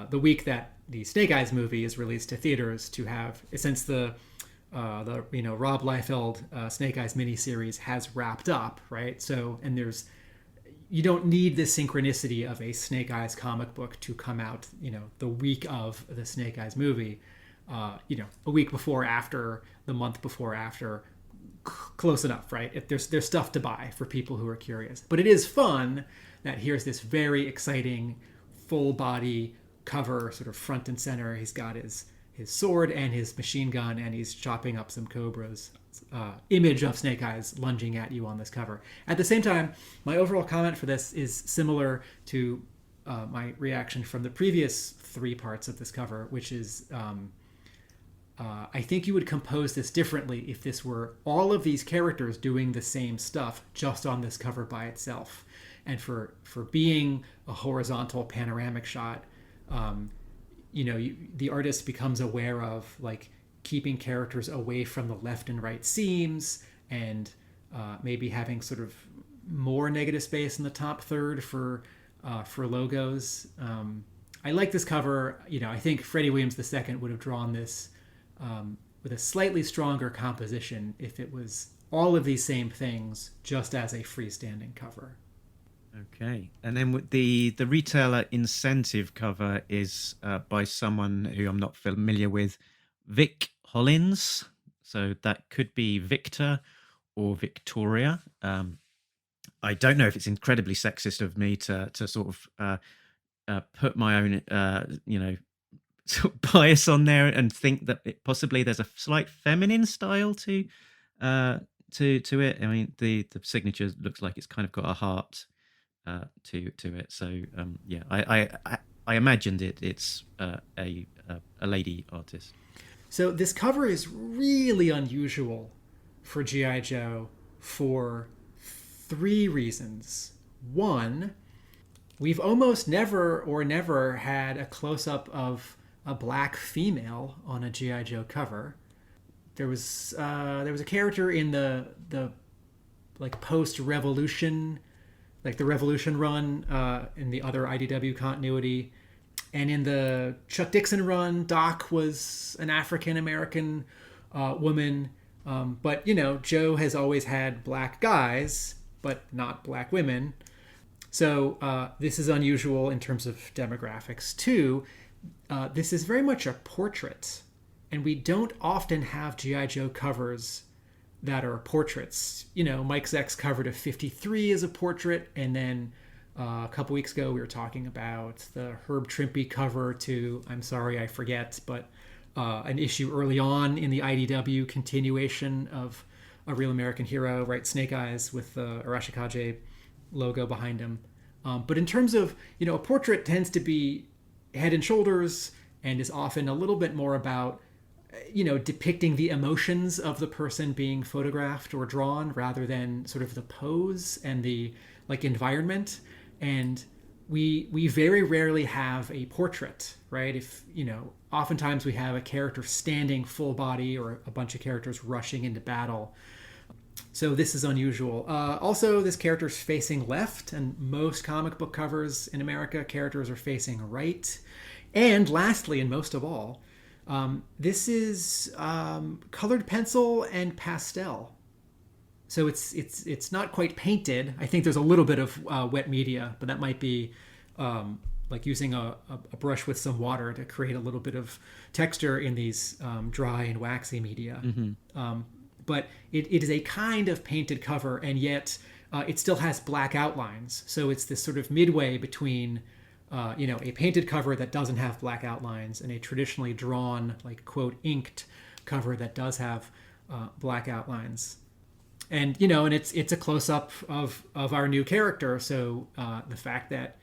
the week that the Snake Eyes movie is released to theaters, to have, since the Rob Liefeld Snake Eyes miniseries has wrapped up, right? So, and you don't need the synchronicity of a Snake Eyes comic book to come out, the week of the Snake Eyes movie, a week before, after, the month before, after, close enough, right? There's stuff to buy for people who are curious. But it is fun that here's this very exciting full body cover, sort of front and center. He's got his sword and his machine gun, and he's chopping up some cobras. Image of Snake Eyes lunging at you on this cover. At the same time, my overall comment for this is similar to my reaction from the previous three parts of this cover, which is I think you would compose this differently if this were all of these characters doing the same stuff just on this cover by itself. And for being a horizontal panoramic shot, the artist becomes aware of like keeping characters away from the left and right seams, and maybe having sort of more negative space in the top third for logos. I like this cover. I think Freddie Williams II would have drawn this with a slightly stronger composition if it was all of these same things just as a freestanding cover. Okay, and then with the retailer incentive cover is by someone who I'm not familiar with, Vic Hollins. So that could be Victor or Victoria. I don't know if it's incredibly sexist of me to sort of put my own sort of bias on there and think that possibly there's a slight feminine style to it. I mean, the signature looks like it's kind of got a heart to it. So I imagined it's a lady artist. So this cover is really unusual for G.I. Joe for three reasons. One, we've almost never had a close-up of a black female on a G.I. Joe cover. There was a character in the like post-Revolution, like the Revolution run in the other IDW continuity. And in the Chuck Dixon run, Doc was an African-American woman. But, Joe has always had black guys, but not black women. So this is unusual in terms of demographics. Two, this is very much a portrait. And we don't often have G.I. Joe covers that are portraits. Mike Zeck's cover to 53 is a portrait, and then a couple weeks ago we were talking about the Herb Trimpe cover to, I'm sorry I forget, but an issue early on in the IDW continuation of A Real American Hero, right? Snake Eyes with the Arashikaje logo behind him. But in terms of, a portrait tends to be head and shoulders and is often a little bit more about depicting the emotions of the person being photographed or drawn rather than sort of the pose and the like environment. And we very rarely have a portrait, right? If, oftentimes we have a character standing full body or a bunch of characters rushing into battle. So this is unusual. Also, this character's facing left, and most comic book covers in America, characters are facing right. And lastly, and most of all, this is colored pencil and pastel. So it's not quite painted. I think there's a little bit of wet media, but that might be like using a brush with some water to create a little bit of texture in these dry and waxy media. But it is a kind of painted cover, and yet it still has black outlines. So it's this sort of midway between, a painted cover that doesn't have black outlines and a traditionally drawn, like, quote, inked cover that does have black outlines. And, and it's a close-up of our new character. So the fact that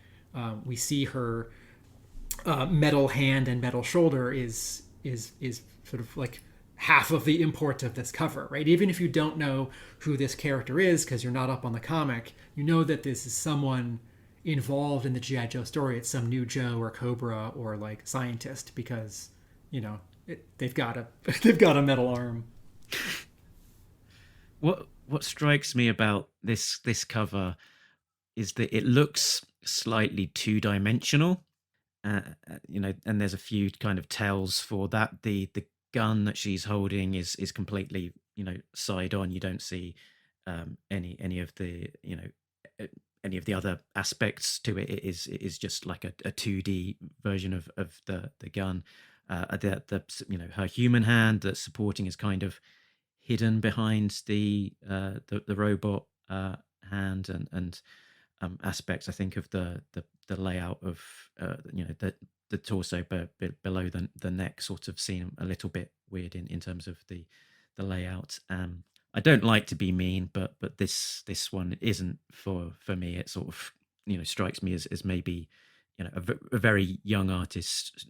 we see her metal hand and metal shoulder is sort of like half of the import of this cover, right? Even if you don't know who this character is because you're not up on the comic, you know that this is someone involved in the G.I. Joe story. It's some new Joe or Kawbra or like scientist because, they've got a metal arm. What strikes me about this cover is that it looks slightly two-dimensional, and there's a few kind of tells for that. The gun that she's holding is completely side on. You don't see any of the any of the other aspects to it. It is just like a 2D version of the gun. Her human hand that's supporting is kind of hidden behind the robot hand and aspects, I think, of the layout of the torso below the neck sort of seem a little bit weird in terms of the layout. I don't like to be mean, but this one isn't for me. It sort of strikes me as maybe a very young artist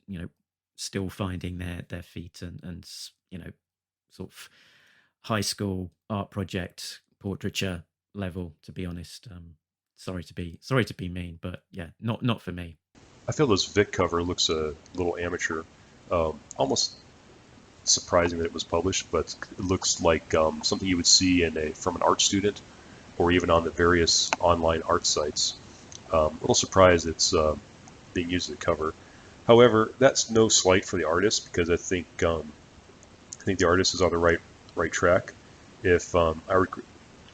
still finding their feet and sort of high school art project portraiture level, to be honest. Sorry to be mean, but yeah, not for me. I feel this Vic cover looks a little amateur, almost surprising that it was published, but it looks like something you would see from an art student or even on the various online art sites. A little surprised it's being used as a cover. However, that's no slight for the artist, because I think the artist is on the right track. If I would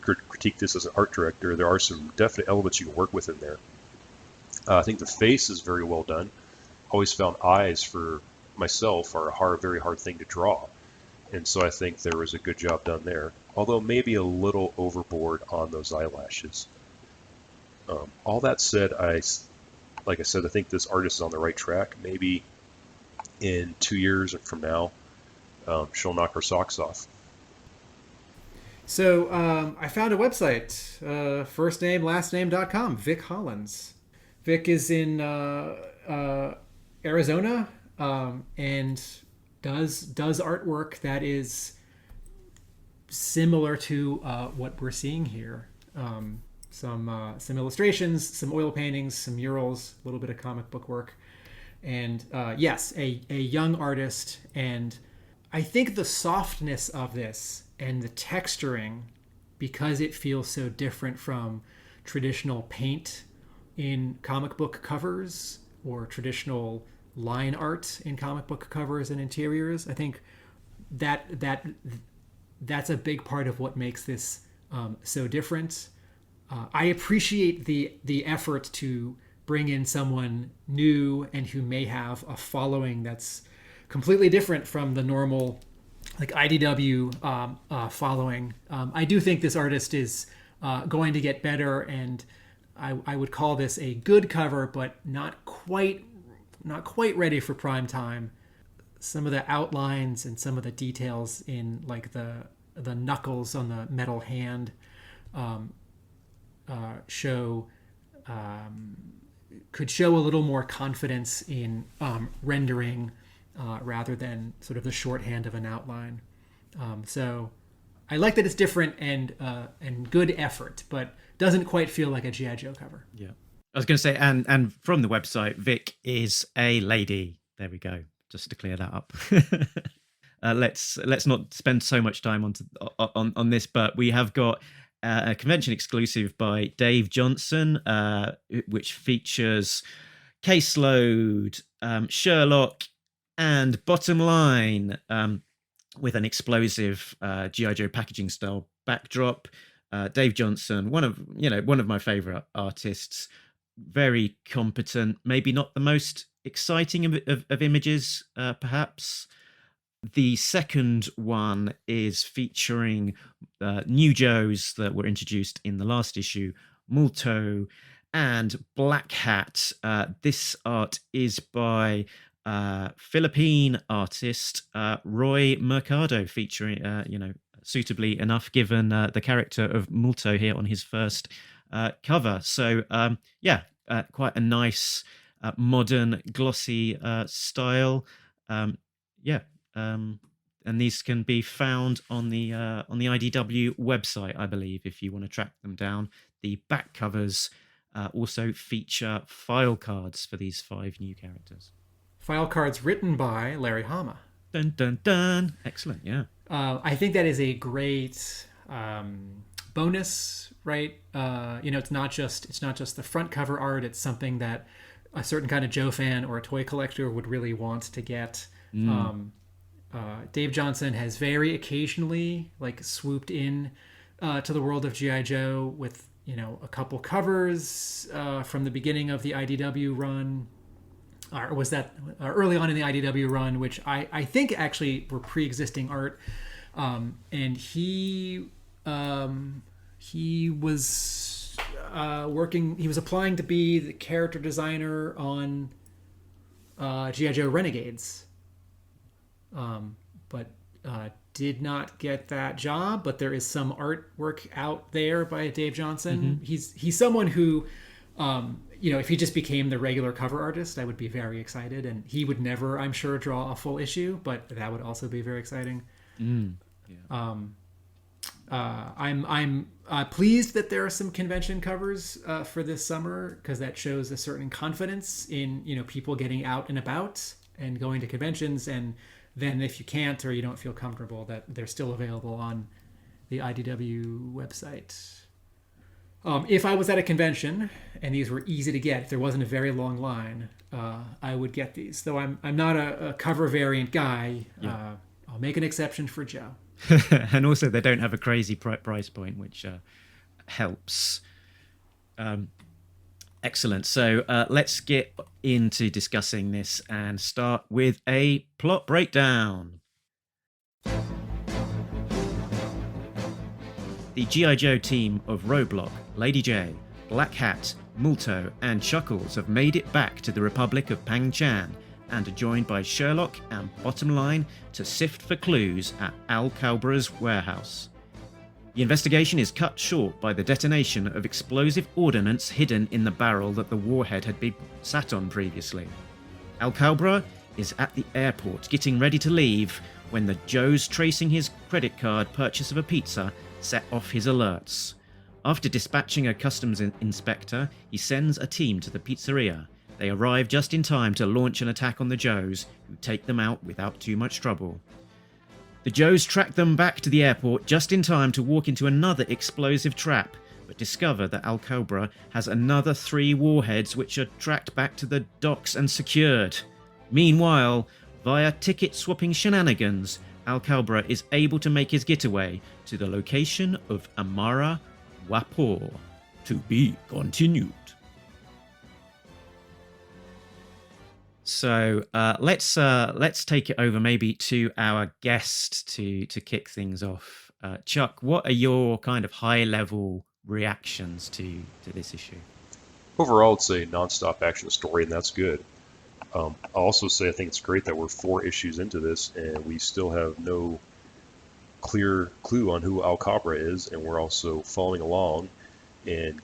critique this as an art director, there are some definite elements you can work with in there. I think the face is very well done. Always found eyes for myself are a very hard thing to draw, and so I think there was a good job done there, although maybe a little overboard on those eyelashes. All that said, like I said, I think this artist is on the right track. Maybe in 2 years from now, she'll knock her socks off. So I found a website, firstname.lastname.com, Vic Hollins. Vic is in Arizona and does artwork that is similar to what we're seeing here. Some illustrations, some oil paintings, some murals, a little bit of comic book work. And yes, a young artist. And I think the softness of this and the texturing, because it feels so different from traditional paint in comic book covers or traditional line art in comic book covers and interiors, I think that's a big part of what makes this so different. I appreciate the effort to bring in someone new and who may have a following that's completely different from the normal like IDW following. I do think this artist is going to get better, and I would call this a good cover, but not quite ready for prime time. Some of the outlines and some of the details in like the knuckles on the metal hand could show a little more confidence in rendering rather than sort of the shorthand of an outline. So I like that it's different and good effort, but doesn't quite feel like a G.I. Joe cover. Yeah, I was going to say, and from the website, Vic is a lady. There we go. Just to clear that up. Let's not spend so much time on this, but we have got a convention exclusive by Dave Johnson, which features Caseload, Sherlock, and Bottom Line, with an explosive G.I. Joe packaging style backdrop. Dave Johnson, one of my favorite artists. very competent. Maybe not the most exciting of images, perhaps. The second one is featuring new Joes that were introduced in the last issue, Multo and Black Hat. This art is by Philippine artist Roy Mercado, featuring, suitably enough, given the character of Multo here on his first cover. So, quite a nice, modern, glossy style. And these can be found on the IDW website, I believe, if you want to track them down. The back covers also feature file cards for these 5 new characters. File cards written by Larry Hama. Dun dun dun! Excellent, yeah. I think that is a great bonus, right? It's not just the front cover art. It's something that a certain kind of Joe fan or a toy collector would really want to get. Dave Johnson has very occasionally swooped in to the world of G.I. Joe with a couple covers from the beginning of the IDW run, or was that early on in the IDW run, which I think actually were pre-existing art, and he was working. He was applying to be the character designer on G.I. Joe Renegades. But did not get that job. But there is some artwork out there by Dave Johnson. Mm-hmm. He's someone who, if he just became the regular cover artist, I would be very excited. And he would never, I'm sure, draw a full issue, but that would also be very exciting. I'm pleased that there are some convention covers for this summer, because that shows a certain confidence in people getting out and about and going to conventions. And then if you can't or you don't feel comfortable, that they're still available on the IDW website. If I was at a convention and these were easy to get, if there wasn't a very long line, I would get these. Though I'm not a cover variant guy, I'll make an exception for Joe. And also they don't have a crazy price point, which helps. Excellent. So let's get into discussing this and start with a plot breakdown. The G.I. Joe team of Roadblock, Lady J, Black Hat, Multo, and Chuckles have made it back to the Republic of Pang Chan and are joined by Sherlock and Bottom Line to sift for clues at Al Kawbra's warehouse. The investigation is cut short by the detonation of explosive ordnance hidden in the barrel that the warhead had been sat on previously. Al Kawbra is at the airport getting ready to leave when the Joes tracing his credit card purchase of a pizza set off his alerts. After dispatching a customs inspector, he sends a team to the pizzeria. They arrive just in time to launch an attack on the Joes, who take them out without too much trouble. The Joes track them back to the airport just in time to walk into another explosive trap, but discover that Al Kawbra has another 3 warheads which are tracked back to the docks and secured. Meanwhile, via ticket-swapping shenanigans, Al Kawbra is able to make his getaway to the location of Amara Wapor. To be continued. So let's take it over maybe to our guest to kick things off. Chuck, what are your kind of high-level reactions to this issue? Overall, it's a non-stop action story, and that's good. I'll also say I think it's great that we're 4 issues into this, and we still have no clear clue on who Al Kawbra is, and we're also following along and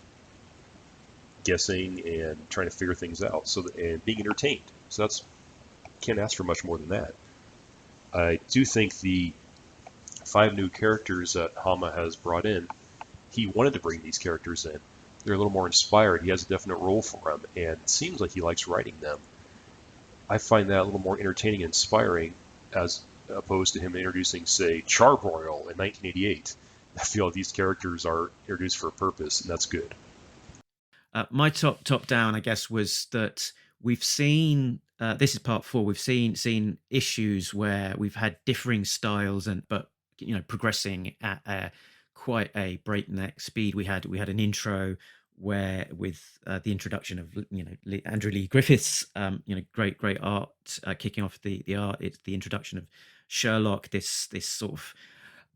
guessing and trying to figure things out, and being entertained. So that's, can't ask for much more than that. I do think the 5 new characters that Hama has brought in, he wanted to bring these characters in. They're a little more inspired. He has a definite role for them, and it seems like he likes writing them. I find that a little more entertaining and inspiring as opposed to him introducing, say, Charbroil in 1988. I feel like these characters are introduced for a purpose, and that's good. My top down, I guess, was that we've seen this is part 4. We've seen issues where we've had differing styles but progressing at quite a breakneck speed. We had an intro where with the introduction of Andrew Lee Griffiths, great art, kicking off the art. It's the introduction of Sherlock, this sort of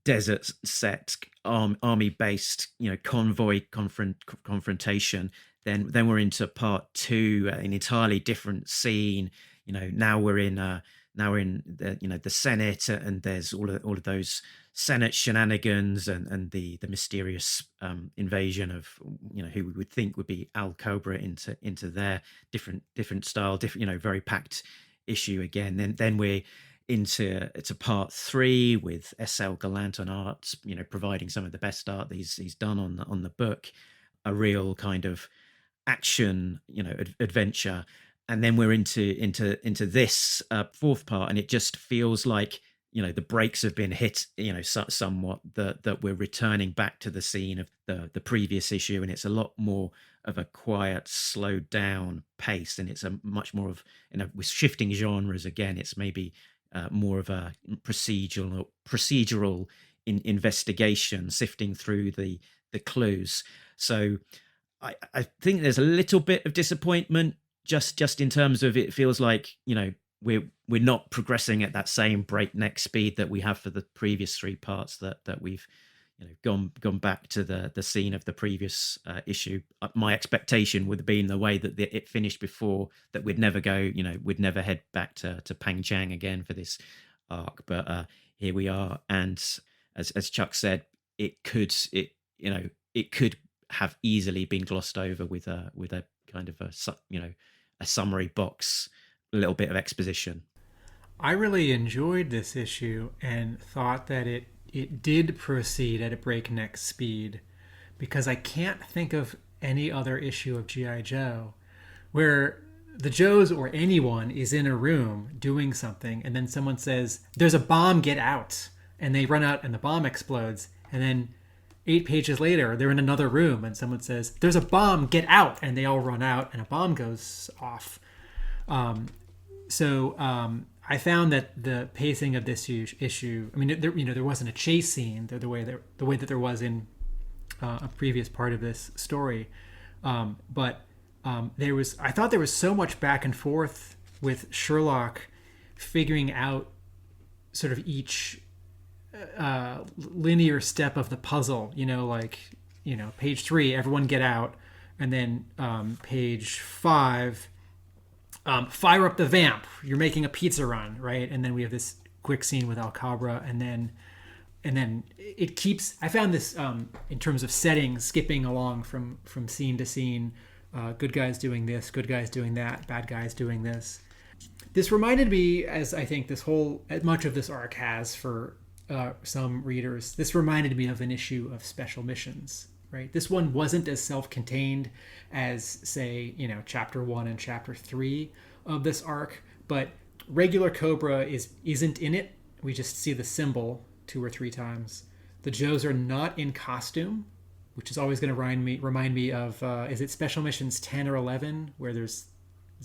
desert set, army based, convoy confrontation. Then we're into part 2, an entirely different scene. Now we're in the Senate, and there's all of those Senate shenanigans and the mysterious invasion of who we would think would be Al Kawbra into their different style, very packed issue again. Then we're into part 3 with S.L. Gallant on art, providing some of the best art that he's done on the book, a real kind of action, adventure. And then we're into this 4th part, and it just feels like the brakes have been hit, somewhat, that we're returning back to the scene of the previous issue, and it's a lot more of a quiet, slowed down pace, and it's a much more of, with shifting genres again. It's maybe more of a procedural investigation, sifting through the clues. So I think there's a little bit of disappointment just in terms of, it feels like we're not progressing at that same breakneck speed that we have for the previous 3 parts, that we've gone back to the scene of the previous issue. My expectation would have been, the way that it finished before, that we'd never head back to Pang Chang again for this arc. But here we are, and as Chuck said, it could have easily been glossed over with a kind of a summary box, a little bit of exposition. I really enjoyed this issue and thought that it did proceed at a breakneck speed, because I can't think of any other issue of G.I. Joe where the Joes or anyone is in a room doing something, and then someone says, "There's a bomb, get out," and they run out and the bomb explodes, and then 8 pages later they're in another room and someone says, "There's a bomb, get out," and they all run out and a bomb goes off. I found that the pacing of this issue, I mean, there wasn't a chase scene the way that there was in a previous part of this story, but I thought there was so much back and forth with Sherlock figuring out sort of each linear step of the puzzle. Page 3, everyone get out, and then page 5. Fire up the vamp. You're making a pizza run, right? And then we have this quick scene with Al Kawbra, and then it keeps. I found this in terms of setting, skipping along from scene to scene. Good guys doing this, good guys doing that, bad guys doing this. This reminded me, as I think much of this arc has for some readers, this reminded me of an issue of Special Missions. Right. This one wasn't as self-contained as, say, chapter 1 and chapter 3 of this arc, but regular Kawbra isn't in it. We just see the symbol 2 or 3 times. The Joes are not in costume, which is always going to remind me of is it Special Missions 10 or 11, where there's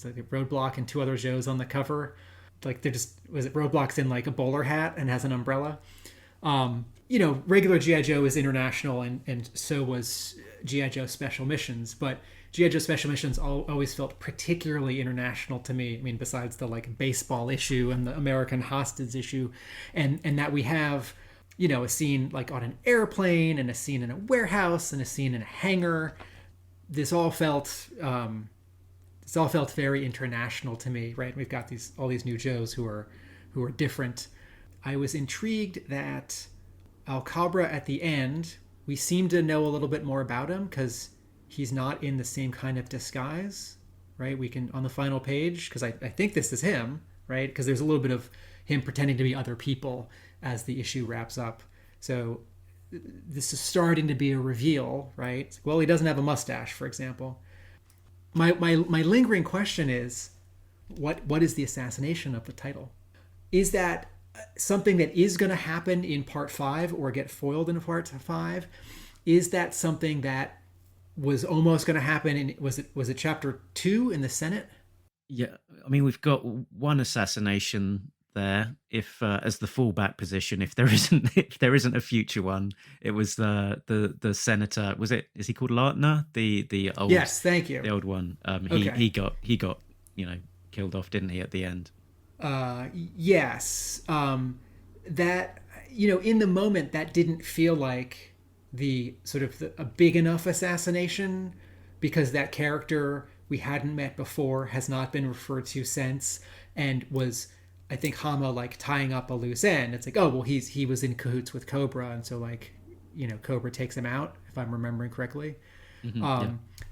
like a Roadblock and 2 other Joes on the cover. Like was it Roadblock's in like a bowler hat and has an umbrella? Regular G.I. Joe is international, and so was G.I. Joe Special Missions, but G.I. Joe Special Missions always felt particularly international to me. I mean, besides the baseball issue and the American hostage issue, and that we have, a scene on an airplane, and a scene in a warehouse, and a scene in a hangar. This all felt very international to me, right? We've got all these new Joes who are different. I was intrigued that Al Kawbra at the end, we seem to know a little bit more about him because he's not in the same kind of disguise, right? We can, on the final page, because I think this is him, right? Because there's a little bit of him pretending to be other people as the issue wraps up. So this is starting to be a reveal, right? Well, he doesn't have a mustache, for example. My lingering question is, what is the assassination of the title? Is that something that is going to happen in part 5 or get foiled in part 5? Is that something that was almost going to happen in, was it chapter 2 in the Senate? Yeah, I mean, we've got one assassination there. If as the fallback position, if there isn't a future one, it was the senator. Is he called Lartner? The old, yes, thank you. The old one. He got killed off, didn't he, at the end? Yes. That, in the moment, that didn't feel like a big enough assassination, because that character we hadn't met before, has not been referred to since, and was, I think, Hama like tying up a loose end. It's like, oh well, he was in cahoots with Kawbra, and so like, Kawbra takes him out, if I'm remembering correctly.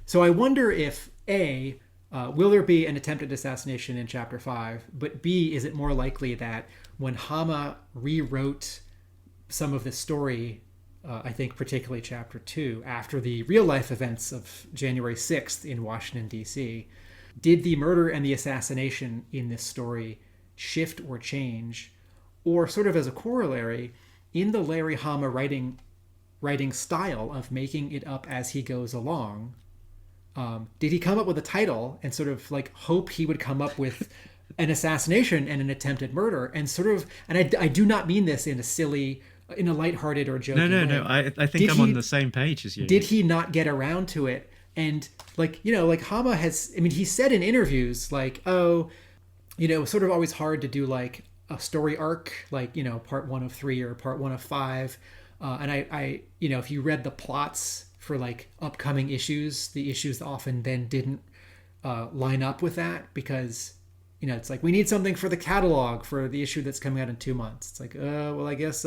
So I wonder if will there be an attempted assassination in chapter 5, but B, is it more likely that when Hama rewrote some of the story, I think particularly chapter 2, after the real life events of January 6th in Washington, D.C., did the murder and the assassination in this story shift or change? Or sort of as a corollary, in the Larry Hama writing style of making it up as he goes along, did he come up with a title and sort of like hope he would come up with an assassination and an attempted murder, and sort of, and I do not mean this in a lighthearted or joking way. No. I think I'm on the same page as you. Did he not get around to it? And like Hama has, he said in interviews like, oh, it was sort of always hard to do like a story arc, like, part 1 of 3 or part 1 of 5. And I if you read the plots for like upcoming issues, the issues often then didn't line up with that, because it's like, we need something for the catalog for the issue that's coming out in 2 months. It's like, well, I guess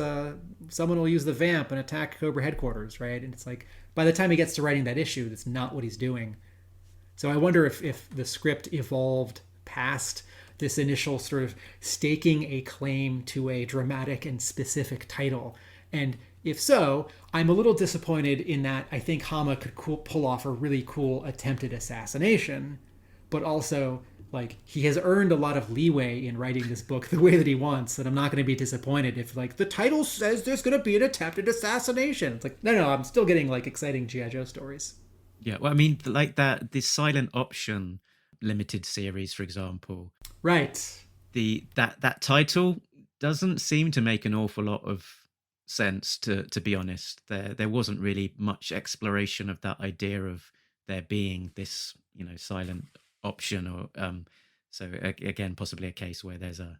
someone will use the vamp and attack Kawbra headquarters, right? And it's like, by the time he gets to writing that issue, that's not what he's doing. So I wonder if the script evolved past this initial sort of staking a claim to a dramatic and specific title. And if so, I'm a little disappointed in that I think Hama could pull off a really cool attempted assassination, but also, like, he has earned a lot of leeway in writing this book the way that he wants, that I'm not going to be disappointed if, like, the title says there's going to be an attempted assassination. It's like, no, I'm still getting, like, exciting G.I. Joe stories. Yeah, well, like this Silent Option limited series, for example. Right. That title doesn't seem to make an awful lot of sense, to be honest. There wasn't really much exploration of that idea of there being this, silent option, or so again, possibly a case where there's a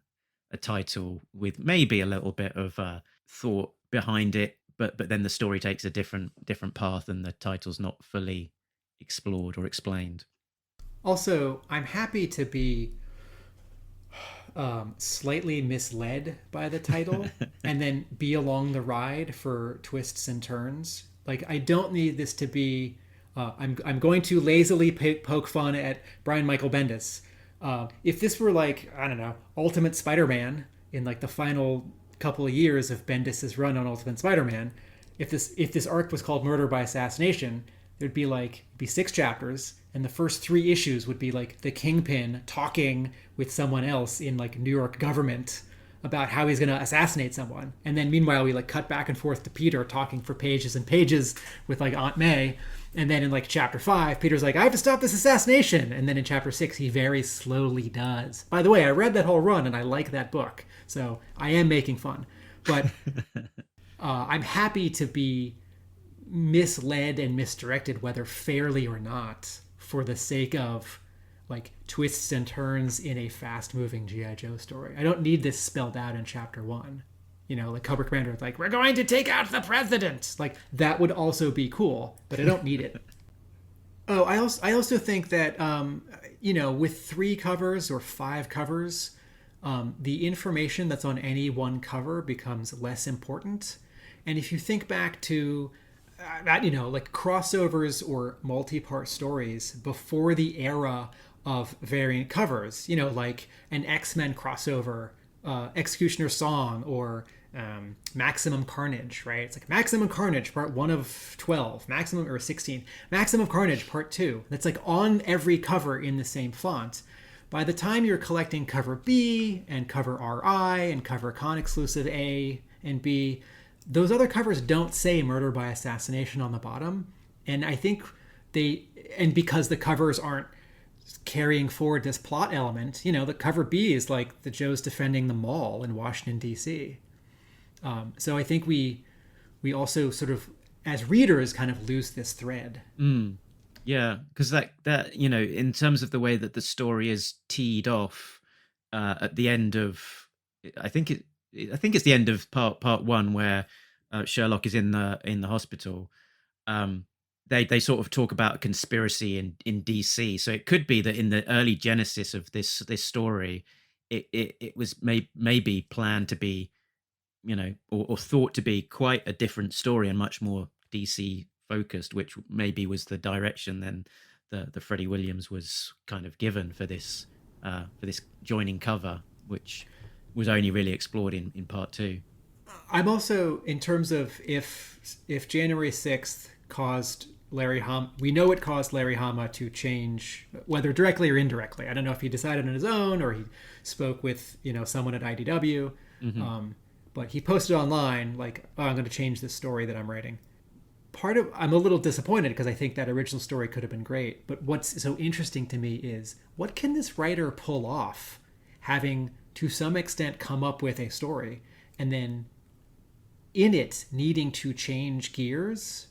title with maybe a little bit of thought behind it, but then the story takes a different path and the title's not fully explored or explained. Also, I'm happy to be slightly misled by the title and then be along the ride for twists and turns. Like, I don't need this to be I'm going to lazily poke fun at Brian Michael Bendis. If this were like, I don't know, Ultimate Spider-Man in like the final couple of years of Bendis's run on Ultimate Spider-Man, if this arc was called Murder by Assassination, there'd be 6 chapters, and the first 3 issues would be like the Kingpin talking with someone else in like New York government about how he's going to assassinate someone. And then meanwhile, we like cut back and forth to Peter talking for pages and pages with like Aunt May. And then in like chapter 5, Peter's like, I have to stop this assassination. And then in chapter 6, he very slowly does. By the way, I read that whole run and I like that book. So I am making fun. But I'm happy to be misled and misdirected, whether fairly or not, for the sake of like twists and turns in a fast-moving G.I. Joe story. I don't need this spelled out in chapter 1. Like Cobra Commander, it's like, we're going to take out the president. Like, that would also be cool, but I don't need it. Oh, I also think that, with 3 covers or 5 covers, the information that's on any one cover becomes less important. And if you think back to like crossovers or multi-part stories before the era of variant covers, like an X-Men crossover, Executioner's Song, or Maximum Carnage, right? It's like Maximum Carnage part 1 of 12, Maximum, or 16, Maximum Carnage part 2. That's like on every cover in the same font. By the time you're collecting cover B and cover RI and cover con exclusive A and B, those other covers don't say Murder by Assassination on the bottom. And I think because the covers aren't carrying forward this plot element. You know, the cover B is like the Joes defending the mall in Washington, D.C. So I think we also sort of, as readers, kind of lose this thread. Yeah, because that you know, in terms of the way that the story is teed off at the end of, I think it's the end of part one where Sherlock is in the hospital. They sort of talk about a conspiracy in DC. So it could be that in the early genesis of this story, it was maybe planned to be, you know, or thought to be quite a different story and much more DC focused, which maybe was the direction then the Freddie Williams was kind of given for this joining cover, which was only really explored in part 2. I'm also, in terms of if January 6th caused Larry Hama, we know it caused Larry Hama to change, whether directly or indirectly. I don't know if he decided on his own or he spoke with, you know, someone at IDW. But he posted online like, oh, I'm going to change this story that I'm writing. I'm a little disappointed because I think that original story could have been great. But what's so interesting to me is, what can this writer pull off, having to some extent come up with a story and then in it needing to change gears?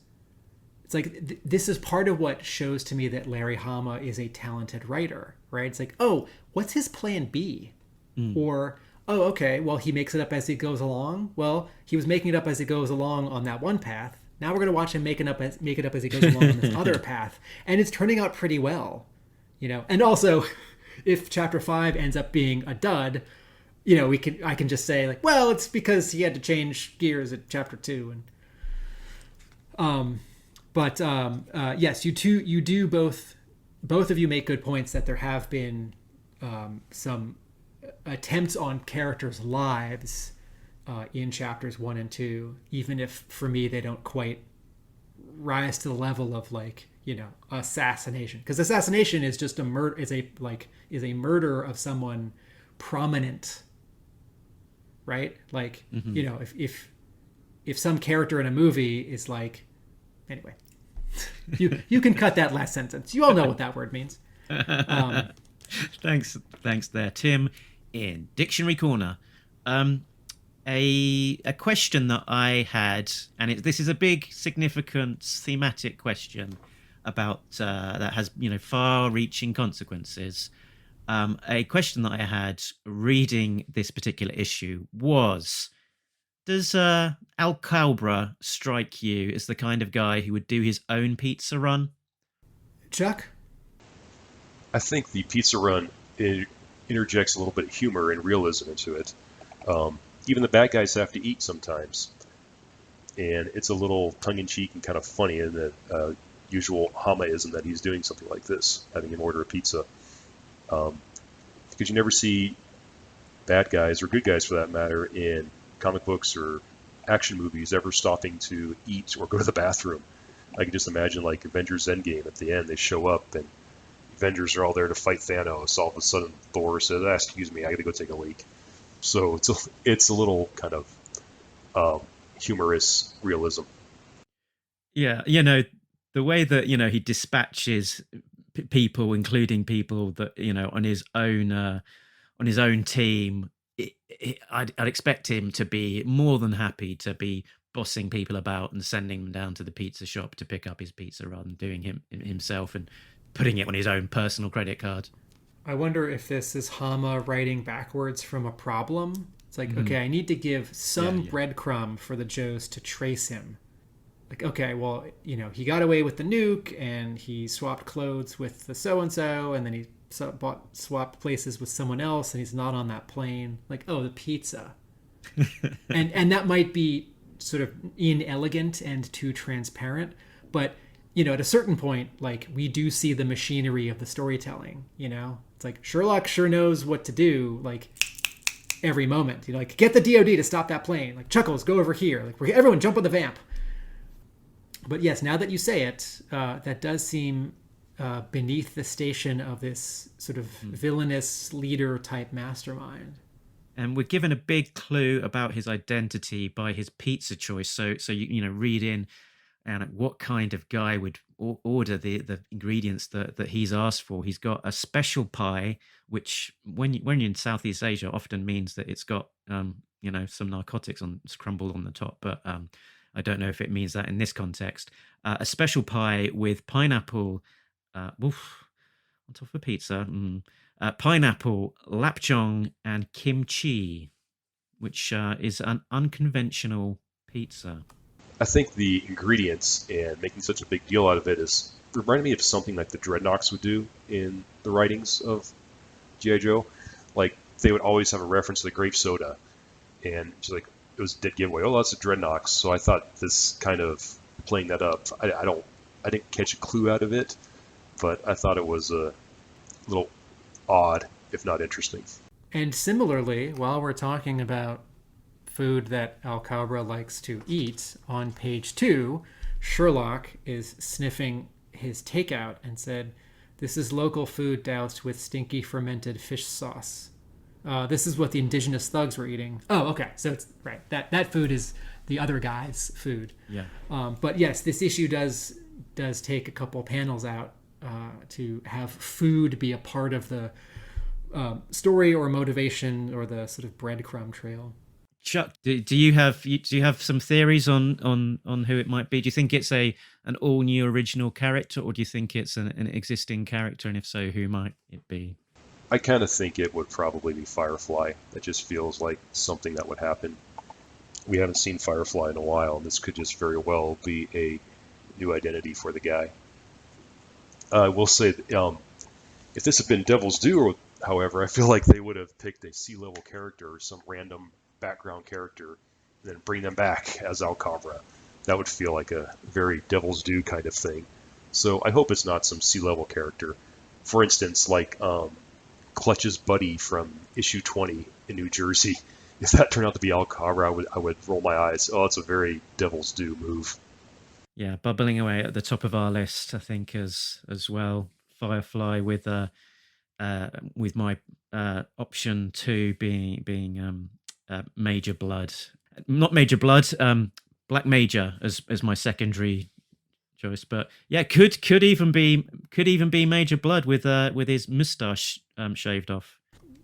It's like, this is part of what shows to me that Larry Hama is a talented writer, right? It's like, oh, what's his plan B? Or, oh, okay, well, he makes it up as he goes along. Well, he was making it up as he goes along on that one path. Now we're going to watch him make it up as he goes along on this other path. And it's turning out pretty well, you know. And also, if chapter 5 ends up being a dud, you know, I can just say like, well, it's because he had to change gears at chapter 2. And yes, you do both of you make good points that there have been some attempts on characters' lives in chapters 1 and 2, even if for me they don't quite rise to the level of, like, you know, assassination, because assassination is just a murder, is a murder of someone prominent, right? Like, you know, if some character in a movie is like, anyway, you can cut that last sentence. You all know what that word means. Thanks there, Tim. In Dictionary Corner, a question that I had, and this is a big, significant, thematic question about that has, you know, far-reaching consequences. A question that I had reading this particular issue was: does Al Kawbra strike you as the kind of guy who would do his own pizza run? Chuck? I think the pizza run interjects a little bit of humor and realism into it. Even the bad guys have to eat sometimes. And it's a little tongue-in-cheek and kind of funny in the usual Hamaism that he's doing something like this, having him order a pizza. Because you never see bad guys, or good guys for that matter, in comic books or action movies ever stopping to eat or go to the bathroom. I can just imagine, like, Avengers Endgame at the end, they show up and Avengers are all there to fight Thanos. All of a sudden Thor says, excuse me, I gotta go take a leak. So it's a little kind of humorous realism. Yeah, you know, the way that, you know, he dispatches people, including people that, you know, on his own team, I'd expect him to be more than happy to be bossing people about and sending them down to the pizza shop to pick up his pizza rather than doing himself and putting it on his own personal credit card. I wonder if this is Hama writing backwards from a problem. It's like, okay, I need to give some breadcrumb for the Joes to trace him. Like, okay, well, you know, he got away with the nuke and he swapped clothes with the so-and-so, and then he swapped places with someone else and he's not on that plane. Like, oh, the pizza. and that might be sort of inelegant and too transparent, but, you know, at a certain point, like, we do see the machinery of the storytelling, you know? It's like, Sherlock sure knows what to do, like, every moment. You know, like, get the DOD to stop that plane. Like, Chuckles, go over here. Like, everyone jump on the vamp. But yes, now that you say it, that does seem beneath the station of this sort of villainous leader-type mastermind. And we're given a big clue about his identity by his pizza choice. So you know, read in, and what kind of guy would order the ingredients that he's asked for. He's got a special pie, which when you're in Southeast Asia often means that it's got some narcotics crumbled on the top, but I don't know if it means that in this context. A special pie with pineapple on top of pizza, pineapple, lapchong, and kimchi, which is an unconventional pizza. I think the ingredients and making such a big deal out of it is reminding me of something like the Dreadnoks would do in the writings of G.I. Joe. Like, they would always have a reference to the grape soda, and it's like, it was a dead giveaway. Oh, that's the Dreadnoks. So I thought this kind of playing that up. I didn't catch a clue out of it, but I thought it was a little odd, if not interesting. And similarly, while we're talking about food that Al Kawbra likes to eat, on page 2, Sherlock is sniffing his takeout and said, "This is local food doused with stinky fermented fish sauce." This is what the indigenous thugs were eating. Oh, okay. So it's right. That food is the other guy's food. Yeah. But yes, this issue does take a couple panels out to have food be a part of the story or motivation or the sort of breadcrumb trail. Chuck, do you have some theories on who it might be? Do you think it's an all new original character, or do you think it's an existing character? And if so, who might it be? I kind of think it would probably be Firefly. That just feels like something that would happen. We haven't seen Firefly in a while, and this could just very well be a new identity for the guy. I will say that, if this had been Devil's Due, however, I feel like they would have picked a sea-level character or some random background character and then bring them back as Al Kawbra. That would feel like a very Devil's Due kind of thing. So I hope it's not some sea-level character. For instance, like Clutch's buddy from issue 20 in New Jersey. If that turned out to be Al Kawbra, I would roll my eyes. Oh, that's a very Devil's Due move. Yeah, bubbling away at the top of our list, I think, as well. Firefly with my option 2 being Major Blood, not Major Blood, Black Major as my secondary choice. But yeah, could even be Major Blood with his moustache shaved off.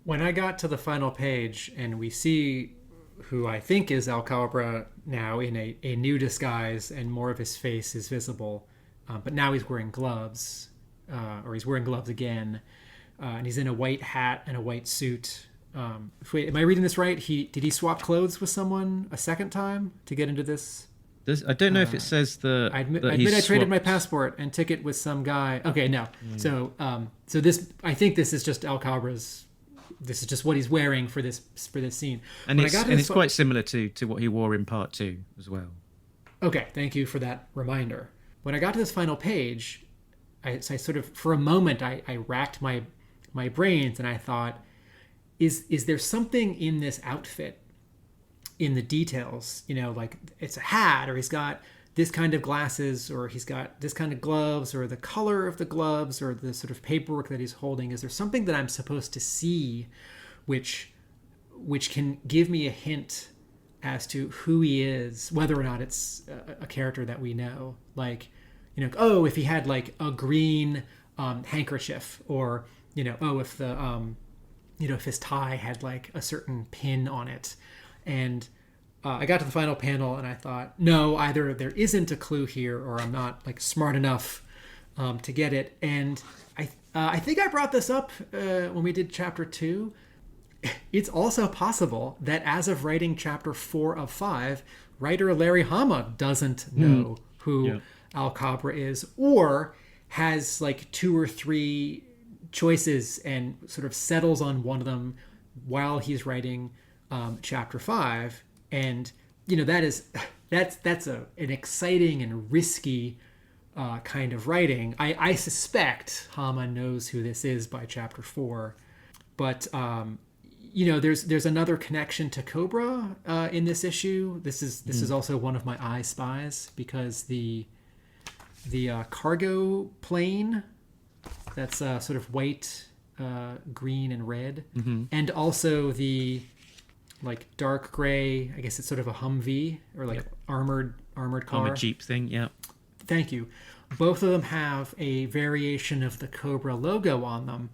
When I got to the final page and we see who I think is Al Kawbra now in a new disguise and more of his face is visible, but now he's wearing gloves, or he's wearing gloves again, and he's in a white hat and a white suit. Wait, am I reading this right? Did he swap clothes with someone a second time to get into this? I don't know if it says I admit I traded my passport and ticket with some guy. Okay, no. So this, I think this is just Al Kawbra's. This is just what he's wearing for this scene. And it's quite similar to what he wore in part 2 as well. Okay, thank you for that reminder. When I got to this final page, I sort of, for a moment, I racked my brains and I thought, is there something in this outfit, in the details, like it's a hat, or he's got this kind of glasses, or he's got this kind of gloves, or the color of the gloves, or the sort of paperwork that he's holding. Is there something that I'm supposed to see which can give me a hint as to who he is, whether or not it's a character that we know? Like, if he had like a green handkerchief, or, if the, if his tie had like a certain pin on it. And I got to the final panel and I thought, no, either there isn't a clue here or I'm not like smart enough to get it. And I think I brought this up when we did chapter 2. It's also possible that as of writing chapter 4 of 5, writer Larry Hama doesn't know who Al Kawbra is, or has like 2 or 3 choices and sort of settles on one of them while he's writing chapter 5. And that's an exciting and risky kind of writing. I suspect Hama knows who this is by chapter 4, but there's another connection to Kawbra in this issue. This is also one of my I Spies, because the cargo plane that's sort of white, green, and red, and also the like dark gray, I guess it's sort of a Humvee, or like armored car. Armored Jeep thing, yeah. Thank you. both of them have a variation of the Kawbra logo on them.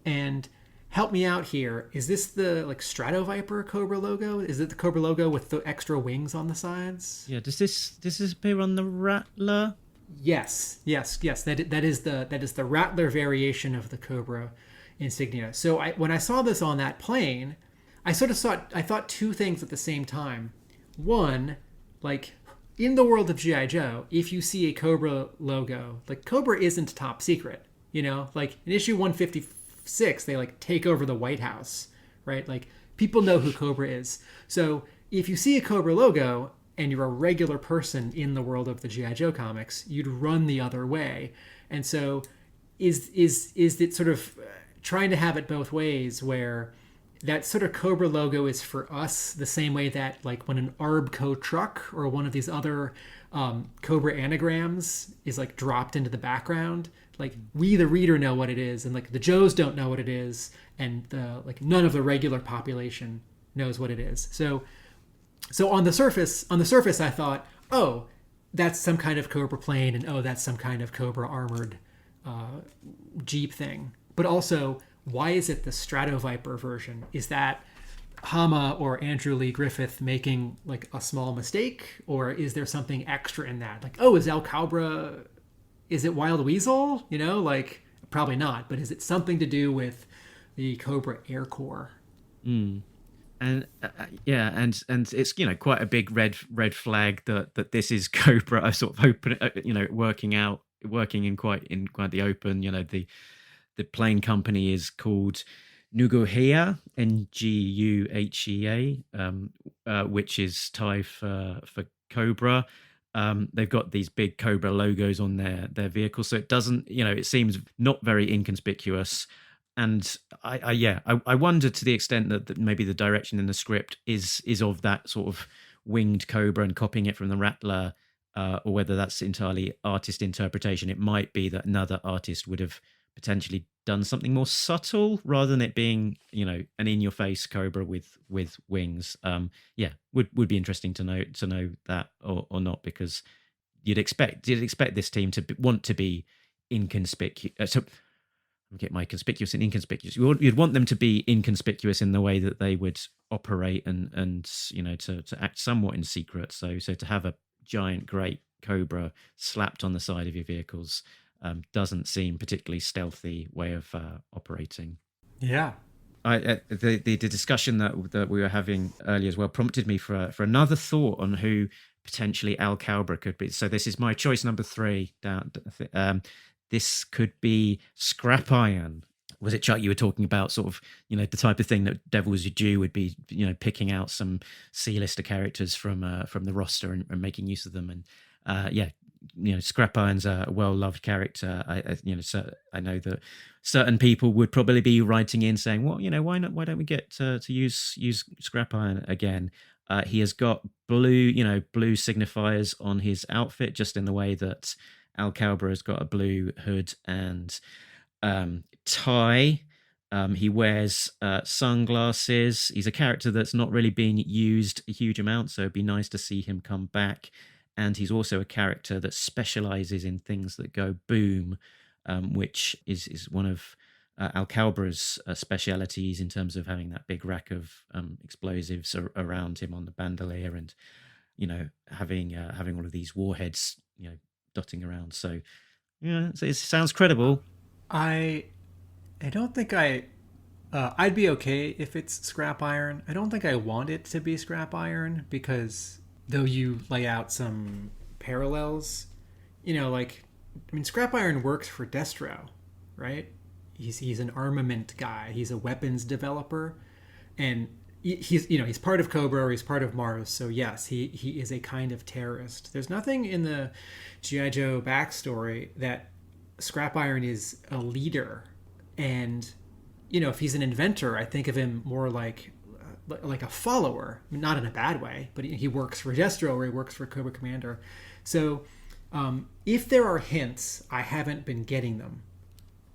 And help me out here. Is this the like Stratoviper Kawbra logo? Is it the Kawbra logo with the extra wings on the sides? Yeah. Does this appear on the Rattler? Yes. That is the Rattler variation of the Kawbra insignia. So when I saw this on that plane, I thought two things at the same time. One, like in the world of G.I. Joe, if you see a Kawbra logo, like Kawbra isn't top secret, like in issue 156, they like take over the White House, right? Like people know who Kawbra is. So if you see a Kawbra logo and you're a regular person in the world of the G.I. Joe comics, you'd run the other way. And so is it sort of trying to have it both ways, where that sort of Kawbra logo is for us the same way that like when an Arbco truck or one of these other Kawbra anagrams is like dropped into the background, like we the reader know what it is, and like the Joes don't know what it is, and like none of the regular population knows what it is. So on the surface I thought, oh, that's some kind of Kawbra plane, and oh, that's some kind of Kawbra armored Jeep thing. But also, why is it the Stratoviper version? Is that Hama or Andrew Lee Griffith making like a small mistake, or is there something extra in that? Like, oh, is El Kawbra, is it Wild Weasel? Like probably not, but is it something to do with the Kawbra Air Corps? And and it's quite a big red flag that this is Kawbra sort of open, working in quite the open. The plane company is called Nuguhea, Nguhea, which is Thai for Kawbra. They've got these big Kawbra logos on their vehicles, so it doesn't, it seems not very inconspicuous. And I wonder to the extent that maybe the direction in the script is of that sort of winged Kawbra and copying it from the Rattler, or whether that's entirely artist interpretation. It might be that another artist would have potentially done something more subtle rather than it being, an in-your-face Kawbra with wings. Would be interesting to know that or not, because you'd expect this team to want to be inconspicuous. So get my conspicuous and inconspicuous. You'd want them to be inconspicuous in the way that they would operate and to act somewhat in secret. So to have a giant great Kawbra slapped on the side of your vehicles doesn't seem particularly stealthy way of operating. Yeah. The discussion that we were having earlier as well prompted me for another thought on who potentially Al Kawbra could be. So this is my choice number 3. This could be Scrap Iron. Was it, Chuck, you were talking about sort of, the type of thing that Devil's Due would be, picking out some C-lister characters from the roster and making use of them. And Scrap Iron's a well-loved character. I know that certain people would probably be writing in saying, well, why not? Why don't we get to use Scrap Iron again? He has got blue signifiers on his outfit, just in the way that Al Kawbra has got a blue hood and tie. He wears sunglasses. He's a character that's not really being used a huge amount, so it'd be nice to see him come back. And he's also a character that specializes in things that go boom, which is one of Al Kawbra's specialities in terms of having that big rack of explosives around him on the bandolier, and having all of these warheads dotting around. So it sounds credible. I don't think I'd be okay if it's Scrap Iron. I don't think I want it to be Scrap Iron, because though you lay out some parallels, Scrap Iron works for Destro, right? He's an armament guy. He's a weapons developer, and he's part of Kawbra, or he's part of Mars. So yes, he is a kind of terrorist. There's nothing in the G.I. Joe backstory that Scrap Iron is a leader. And if he's an inventor, I think of him more like a follower, not in a bad way, but he works for Destro, or he works for Kawbra Commander. So if there are hints, I haven't been getting them.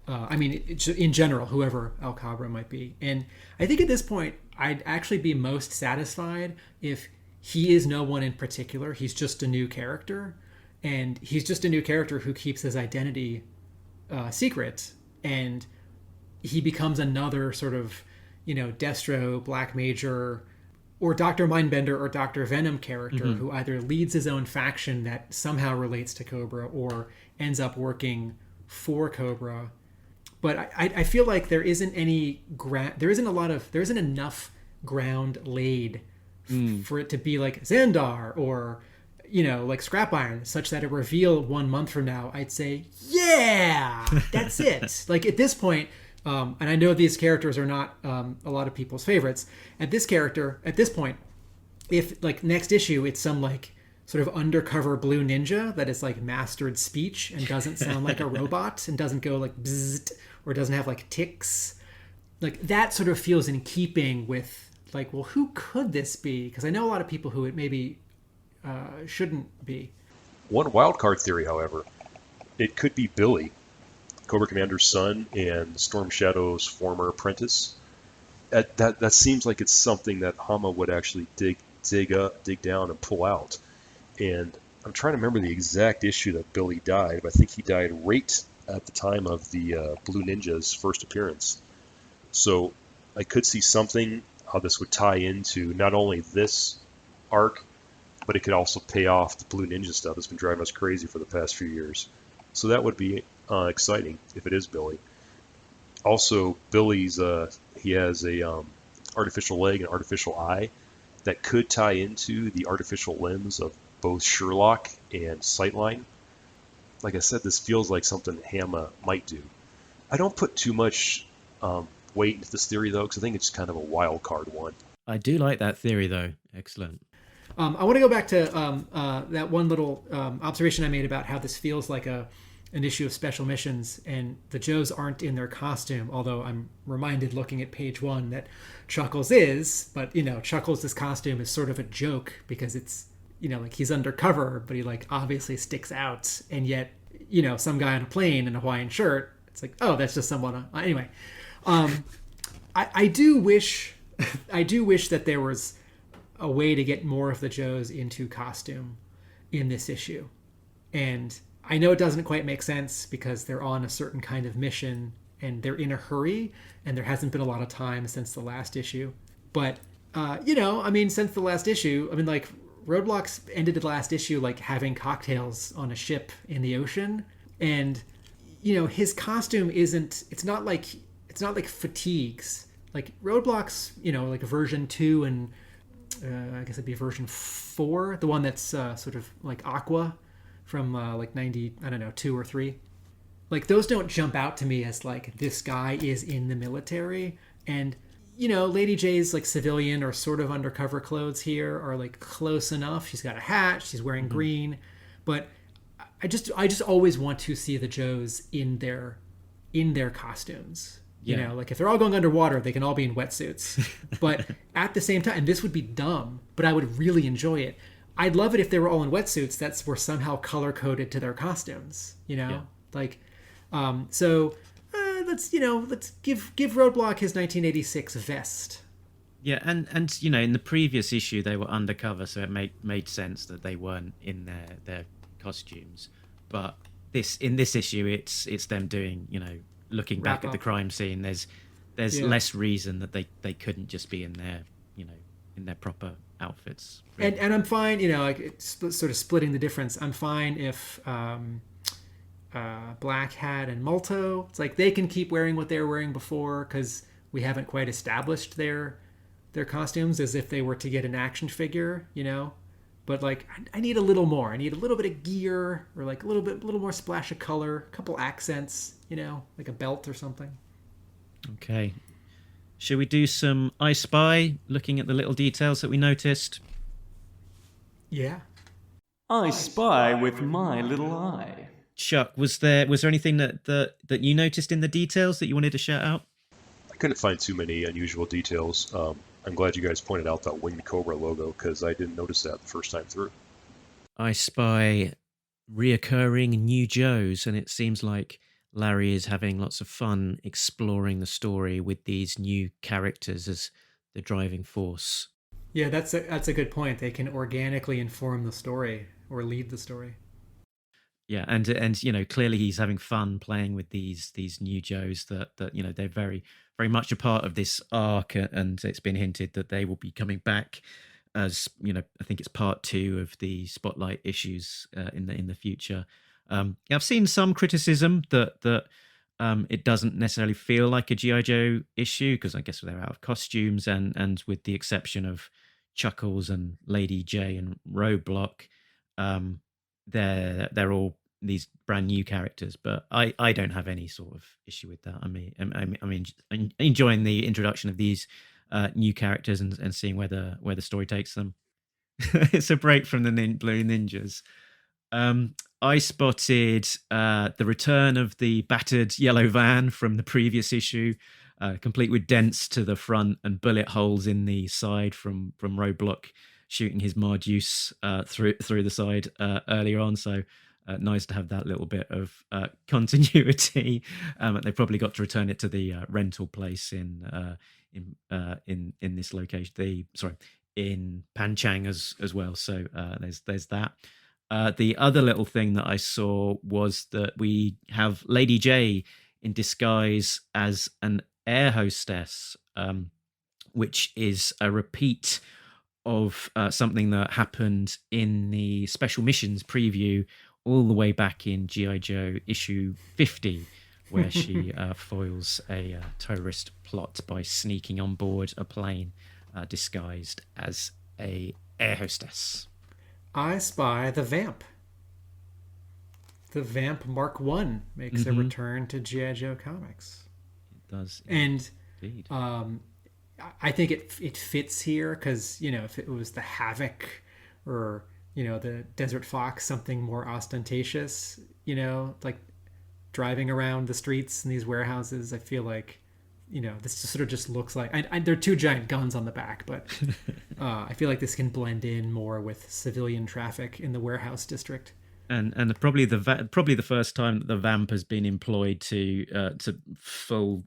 In general, whoever Al Kawbra might be. And I think at this point, I'd actually be most satisfied if he is no one in particular. He's just a new character. and he's just a new character who keeps his identity secret, and he becomes another sort of, Destro, Black Major, or Dr. Mindbender or Dr. Venom character who either leads his own faction that somehow relates to Kobra or ends up working for Kobra. But I feel like there isn't enough ground laid for it to be like Xandar or, like Scrap Iron, such that a reveal 1 month from now, I'd say, yeah, that's it. Like at this point, and I know these characters are not a lot of people's favorites. At this point, if like next issue, it's some like sort of undercover blue ninja that is like mastered speech and doesn't sound like a robot and doesn't go like bzzzt or doesn't have like ticks, like that sort of feels in keeping with like, well, who could this be? Because I know a lot of people who it maybe shouldn't be. One wildcard theory, however, it could be Billy, Cobra Commander's son and Storm Shadow's former apprentice. That seems like it's something that Hama would actually dig down and pull out. And I'm trying to remember the exact issue that Billy died, but I think he died right at the time of the Blue Ninja's first appearance. So I could see something how this would tie into not only this arc, but it could also pay off the Blue Ninja stuff that's been driving us crazy for the past few years. So that would be exciting if it is Billy. Also, Billy's he has a artificial leg and artificial eye that could tie into the artificial limbs of both Sherlock and Sightline. Like I said, this feels like something Hama might do. I don't put too much weight into this theory though, because I think it's kind of a wild card one. I do like that theory though. Excellent. I want to go back to that one little observation I made about how this feels like an issue of special missions, and the Joes aren't in their costume, although I'm reminded looking at page 1 that Chuckles is, but Chuckles' costume is sort of a joke because it's, like he's undercover, but he like obviously sticks out, and yet, some guy on a plane in a Hawaiian shirt, it's like, oh, that's just someone. Anyway, I do wish that there was a way to get more of the Joes into costume in this issue. And I know it doesn't quite make sense because they're on a certain kind of mission and they're in a hurry and there hasn't been a lot of time since the last issue. But, since the last issue, like Roadblock's ended the last issue like having cocktails on a ship in the ocean. And, his costume it's not like fatigues. Like Roadblock's, like version 2 and I guess it'd be version 4, the one that's sort of like Aqua from like 90, I don't know, 2 or 3. Like those don't jump out to me as like this guy is in the military. And Lady J's like civilian or sort of undercover clothes here are like close enough. She's got a hat, she's wearing green, but I just always want to see the Joes in their costumes. Like if they're all going underwater, they can all be in wetsuits. But at the same time, and this would be dumb, but I would really enjoy it. I'd love it if they were all in wetsuits that were somehow color coded to their costumes. So let's give Roadblock his 1986 vest. Yeah, and in the previous issue they were undercover, so it made sense that they weren't in their costumes. But in this issue, it's them doing looking back at the crime scene. There's less reason that they couldn't just be in their in their proper outfits. Really. And I'm fine, sort of splitting the difference. I'm fine if Black Hat and Multo, it's like they can keep wearing what they were wearing before because we haven't quite established their costumes as if they were to get an action figure, But like I need a little more. I need a little bit of gear or like a little more splash of color, a couple accents, like a belt or something. Okay. Should we do some I Spy, looking at the little details that we noticed? Yeah. I spy with my little eye. Chuck, was there anything that you noticed in the details that you wanted to shout out? I couldn't find too many unusual details. I'm glad you guys pointed out that Winged Cobra logo because I didn't notice that the first time through. I spy reoccurring new Joes, and it seems like Larry is having lots of fun exploring the story with these new characters as the driving force. Yeah, that's a good point. They can organically inform the story or lead the story. Yeah, and clearly he's having fun playing with these new Joes that they're very very much a part of this arc, and it's been hinted that they will be coming back as I think it's part 2 of the Spotlight issues in the future. I've seen some criticism that it doesn't necessarily feel like a G.I. Joe issue because I guess they're out of costumes, and with the exception of Chuckles and Lady J and Roadblock, they're all these brand new characters. But I don't have any sort of issue with that. I mean, enjoying the introduction of these new characters and seeing where the story takes them. It's a break from the Blue Ninjas. I spotted the return of the battered yellow van from the previous issue, complete with dents to the front and bullet holes in the side from Roadblock shooting his Marjuice through the side earlier on. So nice to have that little bit of continuity. They probably got to return it to the rental place in this location. In Panchang as well. So there's that. The other little thing that I saw was that we have Lady J in disguise as an air hostess, which is a repeat of something that happened in the Special Missions preview all the way back in G.I. Joe issue 50, where she foils a terrorist plot by sneaking on board a plane disguised as a air hostess. I spy the Vamp. The Vamp Mark I makes a return to G.I. Joe comics. It does. And indeed. I think it fits here because, if it was the Havoc or, the Desert Fox, something more ostentatious, like driving around the streets in these warehouses, I feel like, this sort of just looks like there are 2 giant guns on the back, but I feel like this can blend in more with civilian traffic in the warehouse district. And probably the first time that the Vamp has been employed to full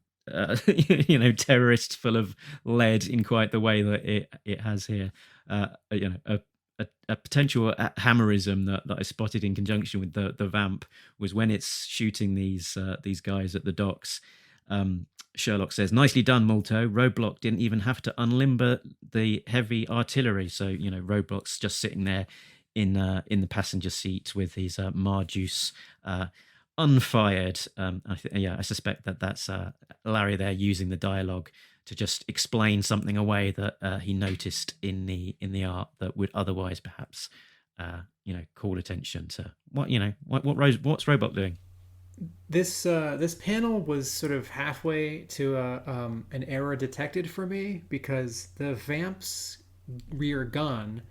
terrorists full of lead in quite the way that it has here. A potential hammerism that I spotted in conjunction with the Vamp was when it's shooting these guys at the docks. Sherlock says, "Nicely done, Multo. Roadblock didn't even have to unlimber the heavy artillery." So, Roadblock's just sitting there in the passenger seat with his Marjuice unfired. I suspect that's Larry there using the dialogue to just explain something away that he noticed in the art that would otherwise perhaps call attention to what's Roadblock doing. This panel was sort of halfway to an error detected for me because the Vamp's rear gun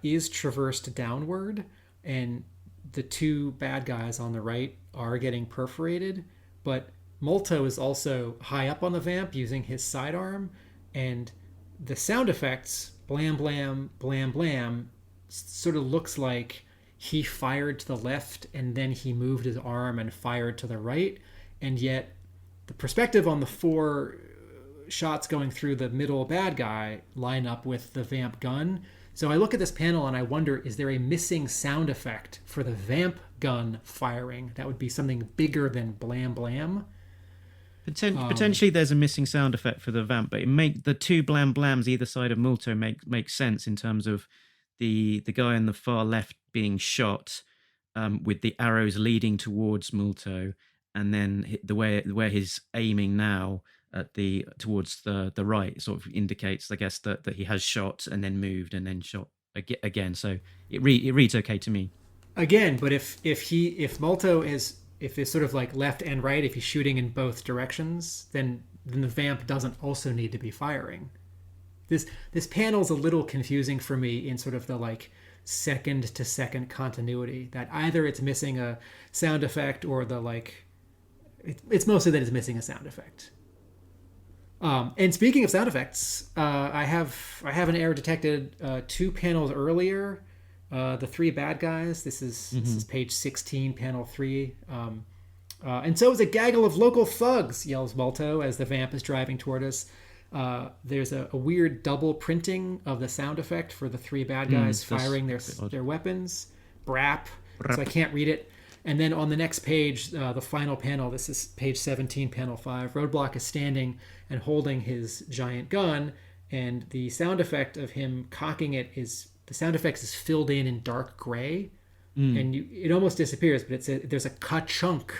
is traversed downward, and the 2 bad guys on the right are getting perforated, but Multo is also high up on the Vamp using his sidearm, and the sound effects, blam, blam, blam, blam, sort of looks like he fired to the left and then he moved his arm and fired to the right, and yet the perspective on the 4 shots going through the middle bad guy line up with the Vamp gun. So I look at this panel and I wonder, is there a missing sound effect for the Vamp gun firing that would be something bigger than blam blam? Potentially there's a missing sound effect for the Vamp, but the 2 blam blams either side of Multo make sense in terms of the guy on the far left being shot with the arrows leading towards Multo, and then the way he's aiming now towards the right sort of indicates, I guess, that he has shot and then moved and then shot again. So it reads okay to me. Again, but if Multo if it's sort of like left and right, if he's shooting in both directions, then the Vamp doesn't also need to be firing. This panel's a little confusing for me in sort of the like second to second continuity, that either it's missing a sound effect or it's mostly that it's missing a sound effect. And speaking of sound effects, I have an error detected 2 panels earlier. The 3 bad guys. This is page 16, panel 3. And so is a gaggle of local thugs, yells Multo as the Vamp is driving toward us. There's a weird double printing of the sound effect for the 3 bad guys firing their weapons. Brap. So I can't read it. And then on the next page, the final panel, this is page 17, panel 5, Roadblock is standing and holding his giant gun, and the sound effect of him cocking it is, the sound effects is filled in dark gray, and it almost disappears, but there's a ka-chunk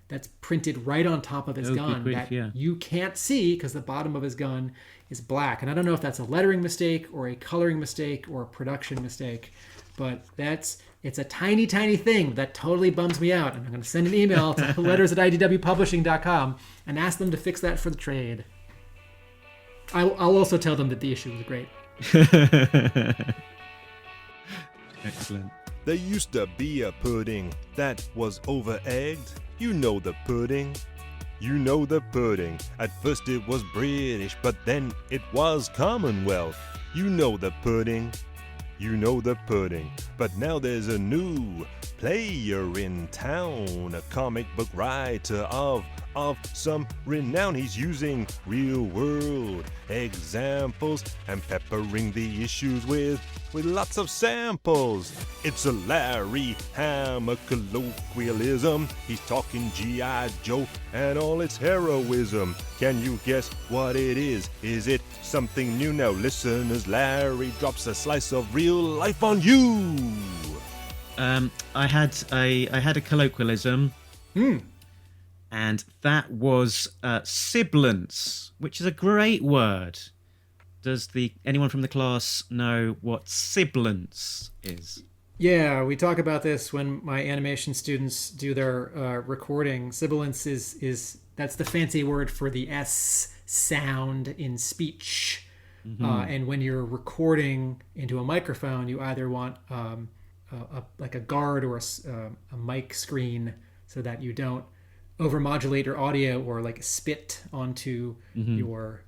that's printed right on top of his gun that you can't see because the bottom of his gun is black. And I don't know if that's a lettering mistake or a coloring mistake or a production mistake, but it's a tiny, tiny thing that totally bums me out. And I'm going to send an email to letters@idwpublishing.com and ask them to fix that for the trade. I'll also tell them that the issue was great. Excellent. There used to be a pudding that was over-egged. You know the pudding. You know the pudding. At first it was British, but then it was Commonwealth. You know the pudding. You know the pudding. But now there's a new player in town, a comic book writer of some renown. He's using real-world examples and peppering the issues with lots of samples. It's a Larry Hammer colloquialism. He's talking G.I. Joe and all its heroism. Can you guess what it is? Is it something new? Now listeners, Larry drops a slice of real life on you. I had a colloquialism. And that was sibilance, which is a great word. Does anyone from the class know what sibilance is? Yeah, we talk about this when my animation students do their recording. Sibilance is that's the fancy word for the S sound in speech. And when you're recording into a microphone, you either want like a guard or a mic screen so that you don't overmodulate your audio or like spit onto your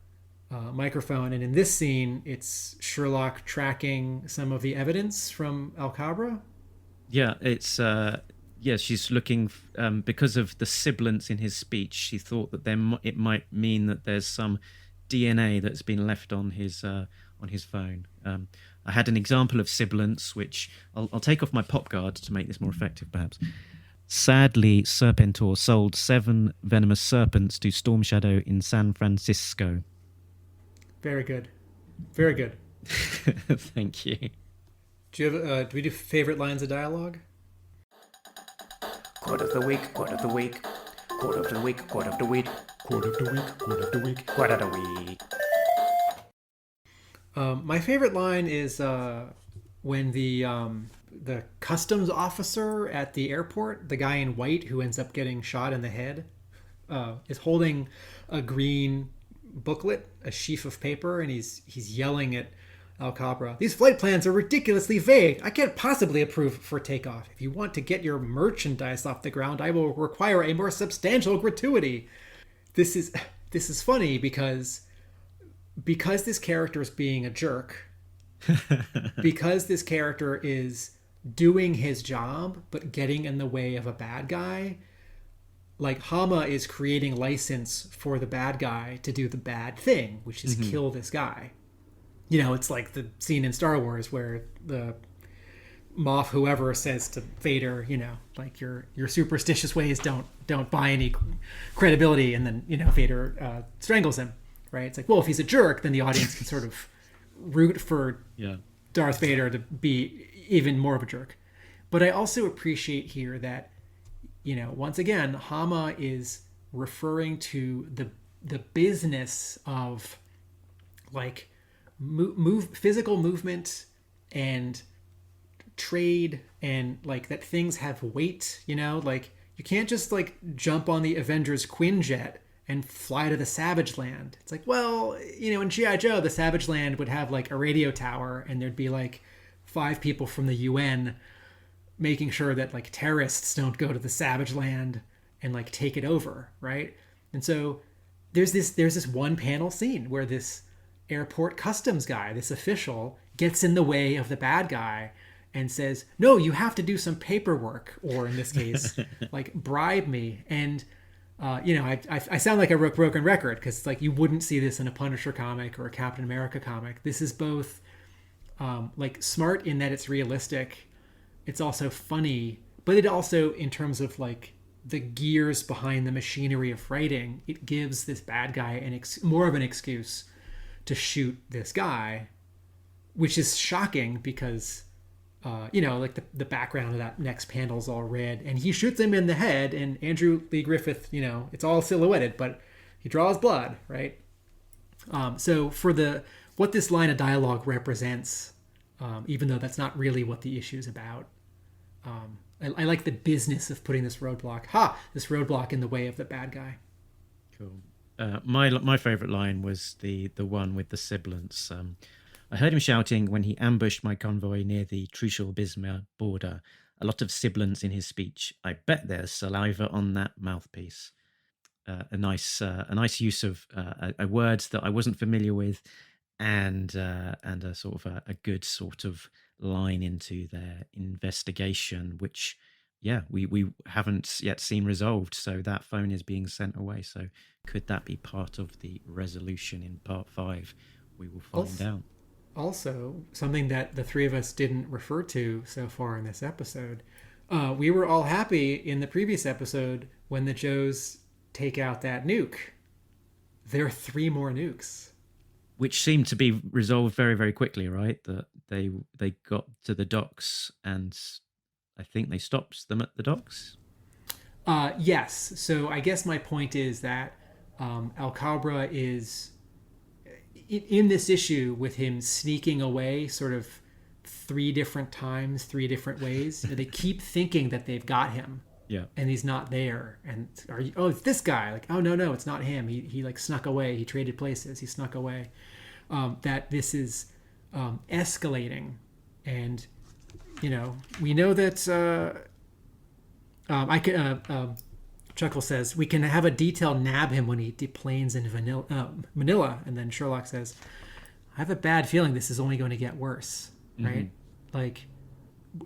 microphone. And in this scene, it's Sherlock tracking some of the evidence from Kawbra. Yeah, it's she's looking because of the sibilance in his speech. She thought that it might mean that there's some DNA that's been left on his phone. I had an example of sibilance, which I'll take off my pop guard to make this more effective, perhaps. Sadly, Serpentor sold 7 venomous serpents to Storm Shadow in San Francisco. Very good. Very good. Thank you. Do you have do we do favorite lines of dialogue? Quote of the week, quote of the week, quote of the week, quote of the week, quote of the week, quote of the week, quote of the week. My favorite line is when the customs officer at the airport, the guy in white who ends up getting shot in the head, is holding a green booklet, a sheaf of paper, and he's yelling at Kawbra. These flight plans are ridiculously vague. I can't possibly approve for takeoff. If you want to get your merchandise off the ground, I will require a more substantial gratuity. This is funny because this character is being a jerk, because this character is doing his job but getting in the way of a bad guy. Like, Hama is creating license for the bad guy to do the bad thing, which is kill this guy. You know, it's like the scene in Star Wars where the Moff whoever says to Vader, you know, like your superstitious ways don't buy any credibility, and then, you know, Vader strangles him, right? It's like, well, if he's a jerk, then the audience can sort of root for Darth Vader to be even more of a jerk. But I also appreciate here that, you know, once again, Hama is referring to the business of like physical movement and trade, and like that things have weight, you know, like you can't just like jump on the Avengers Quinjet and fly to the Savage Land. It's like, well, you know, in G.I. Joe, the Savage Land would have like a radio tower, and there'd be like 5 people from the UN making sure that like terrorists don't go to the Savage Land and like take it over, right? And so there's this one panel scene where this airport customs guy, this official, gets in the way of the bad guy and says, no, you have to do some paperwork, or in this case, like bribe me. And you know, I sound like a broken record, because like you wouldn't see this in a Punisher comic or a Captain America comic. This is both like smart in that it's realistic. It's also funny but it also, in terms of like the gears behind the machinery of writing, it gives this bad guy more of an excuse to shoot this guy, which is shocking because, like the background of that next panel is all red, and he shoots him in the head, and Andrew Lee Griffith, it's all silhouetted, but he draws blood, right? So for what this line of dialogue represents, even though that's not really what the issue is about, I like the business of putting this roadblock in the way of the bad guy. Cool. My favorite line was the one with the sibilants. I heard him shouting when he ambushed my convoy near the Truchel-Bismarck border. A lot of sibilants in his speech. I bet there's saliva on that mouthpiece. A nice use of words that I wasn't familiar with, and a sort of a good sort of line into their investigation, which we haven't yet seen resolved. So that phone is being sent away. So could that be part of the resolution in part 5? We will find out. Also, something that the three of us didn't refer to so far in this episode, we were all happy in the previous episode when the Joes take out that nuke. There are 3 more nukes, which seemed to be resolved very, very quickly, right? That they got to the docks, and I think they stopped them at the docks. Yes. So I guess my point is that Kawbra is in this issue with him sneaking away sort of 3 different times, 3 different ways. They keep thinking that they've got him. Yeah. And he's not there. And it's this guy. Like, oh no, it's not him. He like snuck away. He traded places. He snuck away. That this is escalating. And, we know that Chuckle says, we can have a detail nab him when he deplanes in Manila. And then Sherlock says, I have a bad feeling this is only going to get worse. Right? Like,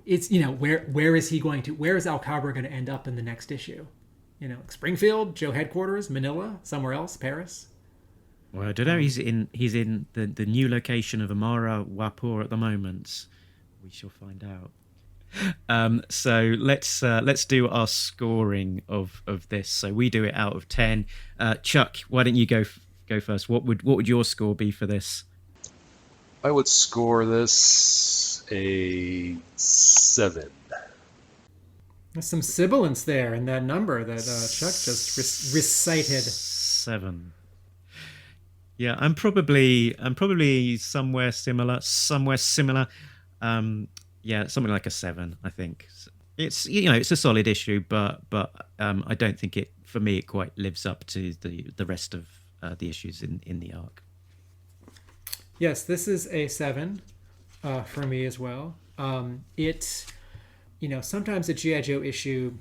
it's, where is Kawbra going to end up in the next issue? Springfield, Joe headquarters, Manila, somewhere else, Paris. Well, I don't know. He's in the new location of Amara Wapur at the moment. We shall find out. So let's do our scoring of this. So we do it out of 10. Chuck, why don't you go first? What would your score be for this? I would score this a 7. There's some sibilance there in that number that Chuck just recited. 7. Yeah, I'm probably somewhere similar. Yeah, something like a 7. I think it's it's a solid issue, but I don't think it quite lives up to the rest of the issues in the arc. Yes, this is a 7 for me as well. Sometimes a G.I. Joe issue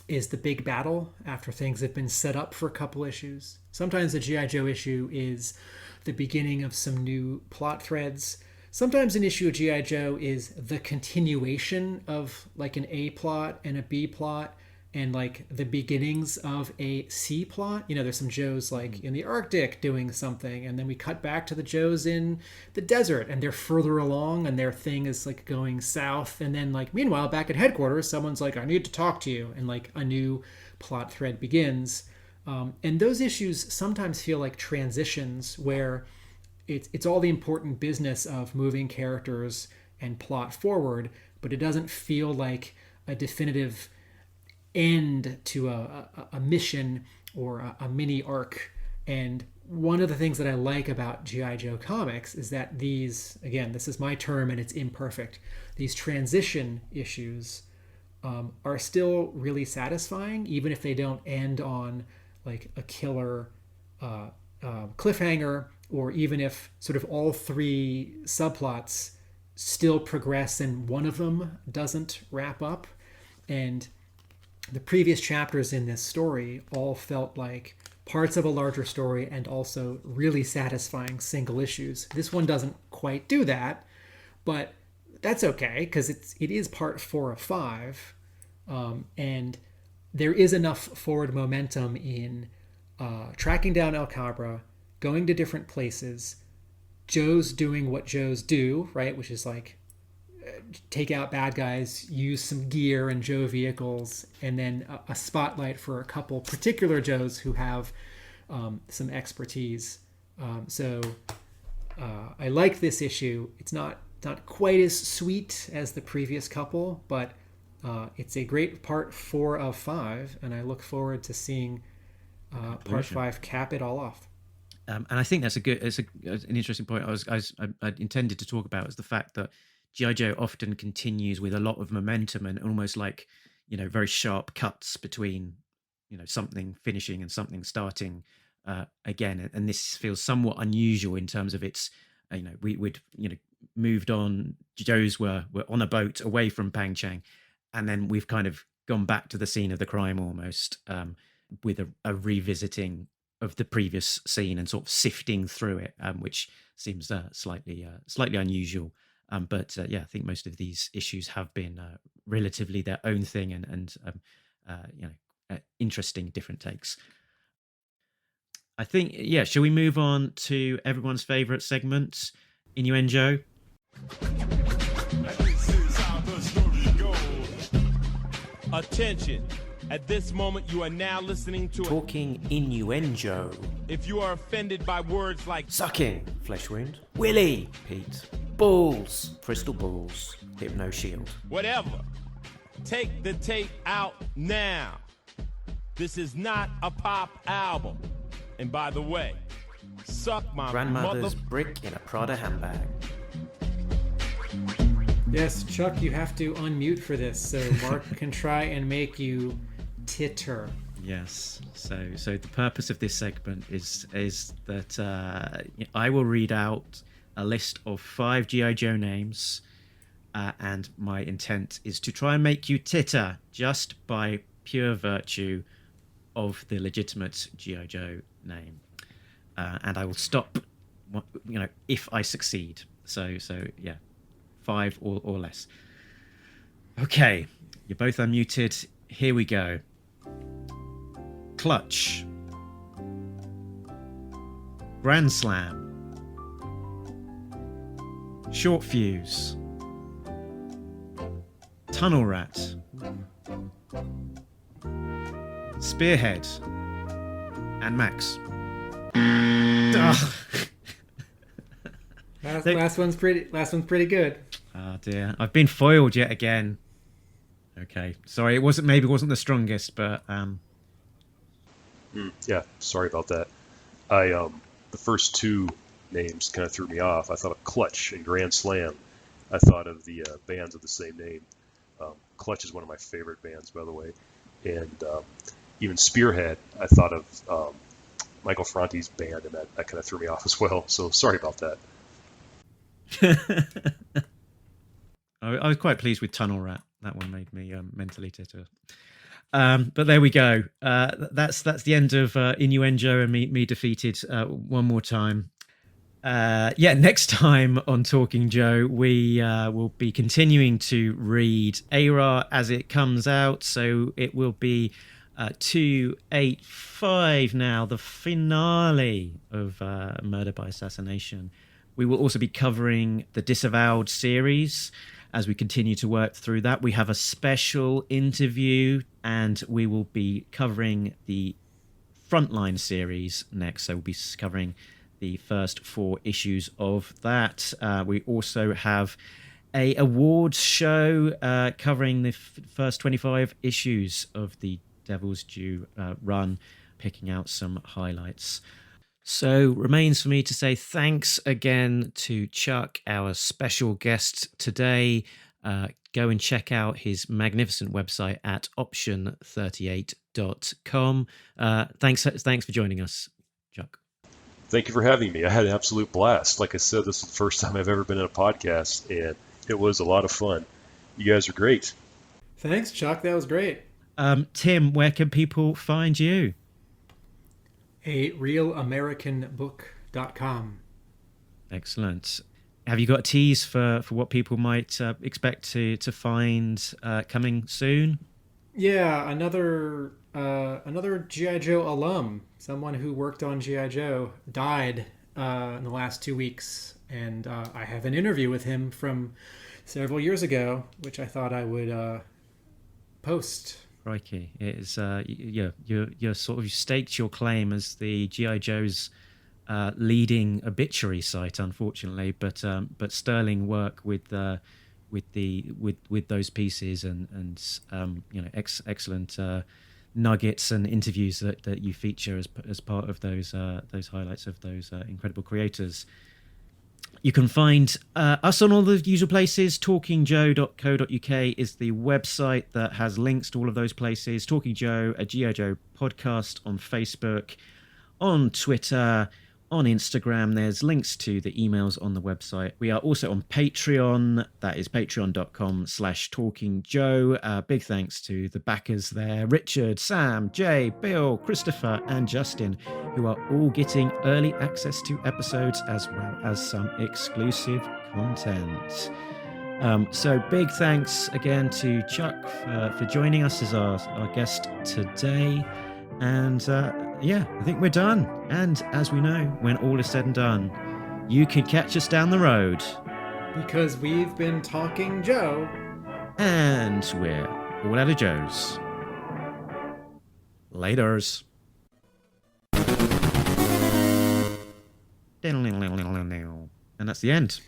is the big battle after things have been set up for a couple issues. Sometimes a G.I. Joe issue is the beginning of some new plot threads. Sometimes an issue of G.I. Joe is the continuation of like an A plot and a B plot and like the beginnings of a C plot. There's some Joes like in the Arctic doing something, and then we cut back to the Joes in the desert and they're further along and their thing is like going south. And then like meanwhile back at headquarters, someone's like, I need to talk to you, and like a new plot thread begins. And those issues sometimes feel like transitions where it's all the important business of moving characters and plot forward, but it doesn't feel like a definitive end to a mission or a mini arc. And one of the things that I like about G.I. Joe comics is that these, again, this is my term and it's imperfect, these transition issues are still really satisfying, even if they don't end on like a killer cliffhanger, or even if sort of all 3 subplots still progress and one of them doesn't wrap up. And the previous chapters in this story all felt like parts of a larger story and also really satisfying single issues. This one doesn't quite do that, but that's okay because it is part 4 of 5, and there is enough forward momentum in tracking down Kawbra, going to different places, Joe's doing what Joe's do, right, which is like take out bad guys, use some gear and Joe vehicles, and then a spotlight for a couple particular Joes who have some expertise. So I like this issue. It's not quite as sweet as the previous couple, but it's a great part 4 of 5, and I look forward to seeing part 5 cap it all off. And I think that's an interesting point. I intended to talk about is the fact that G.I. Joe often continues with a lot of momentum and almost like, very sharp cuts between, something finishing and something starting again. And this feels somewhat unusual in terms of its, we'd moved on. Joes were on a boat away from Pang Chang, and then we've kind of gone back to the scene of the crime almost, with a revisiting of the previous scene and sort of sifting through it, which seems slightly unusual. But I think most of these issues have been relatively their own thing and interesting different takes. I think, shall we move on to everyone's favorite segment, Innuendo? Attention. At this moment, you are now listening to Talking Innuendo. If you are offended by words like Sucking, flesh wound. Willy, Pete. Balls, crystal balls. Hypno shield. whatever, take the tape out now. This is not a pop album. And by the way, suck my Grandmother's brick in a Prada handbag. Yes, Chuck, you have to unmute for this, so Mark can try and make you titter. Yes. So the purpose of this segment is that I will read out a list of 5 G.I. Joe names, and my intent is to try and make you titter just by pure virtue of the legitimate G.I. Joe name. And I will stop, if I succeed. So 5 or less. Okay, you're both unmuted. Here we go. Clutch. Grand Slam. Short Fuse. Tunnel Rat. Spearhead. And Max. Last one's pretty good. Oh dear, I've been foiled yet again. Okay, sorry, it wasn't the strongest, but Yeah, sorry about that. The first 2 names kind of threw me off. I thought of Clutch and Grand Slam. I thought of the bands of the same name. Clutch is one of my favorite bands, by the way. And even Spearhead, I thought of Michael Franti's band, and that kind of threw me off as well. So sorry about that. I was quite pleased with Tunnel Rat. That one made me mentally titter. But there we go. That's the end of Innuendo and me defeated one more time. Next time on Talking Joe, we will be continuing to read ARAH as it comes out. So it will be 285 now, the finale of Murder by Assassination. We will also be covering the Disavowed series as we continue to work through that. We have a special interview, and we will be covering the Frontline series next. So we'll be covering the first 4 issues of that. We also have a awards show covering the first 25 issues of the Devil's Due run, picking out some highlights. So remains for me to say thanks again to Chuck, our special guest today. Go and check out his magnificent website at Option38.com. Thanks for joining us, Chuck. Thank you for having me. I had an absolute blast. Like I said, this is the first time I've ever been in a podcast, and it was a lot of fun. You guys are great. Thanks, Chuck. That was great. Tim, where can people find you? ARealAmericanBook.com. Excellent. Have you got a tease for what people might expect to find coming soon? Yeah, another G.I. Joe alum, someone who worked on G.I. Joe, died in the last 2 weeks, and I have an interview with him from several years ago, which I thought I would post. Crikey, it is you're sort of staked your claim as the G.I. Joe's leading obituary site, unfortunately, but sterling work with those pieces and excellent nuggets and interviews that you feature as part of those highlights of those incredible creators. You can find us on all the usual places. talkingjoe.co.uk is the website that has links to all of those places. Talking Joe, a G.I. Joe podcast on Facebook, on Twitter, on Instagram. There's links to the emails on the website. We are also on Patreon. That is patreon.com/talkingjoe. Big thanks to the backers there: Richard, Sam, Jay, Bill, Christopher, and Justin, who are all getting early access to episodes as well as some exclusive content. So big thanks again to Chuck for joining us as our guest today. And I think we're done. And as we know, when all is said and done, you can catch us down the road. Because we've been Talking Joe. And we're all out of Joes. Laters. And that's the end.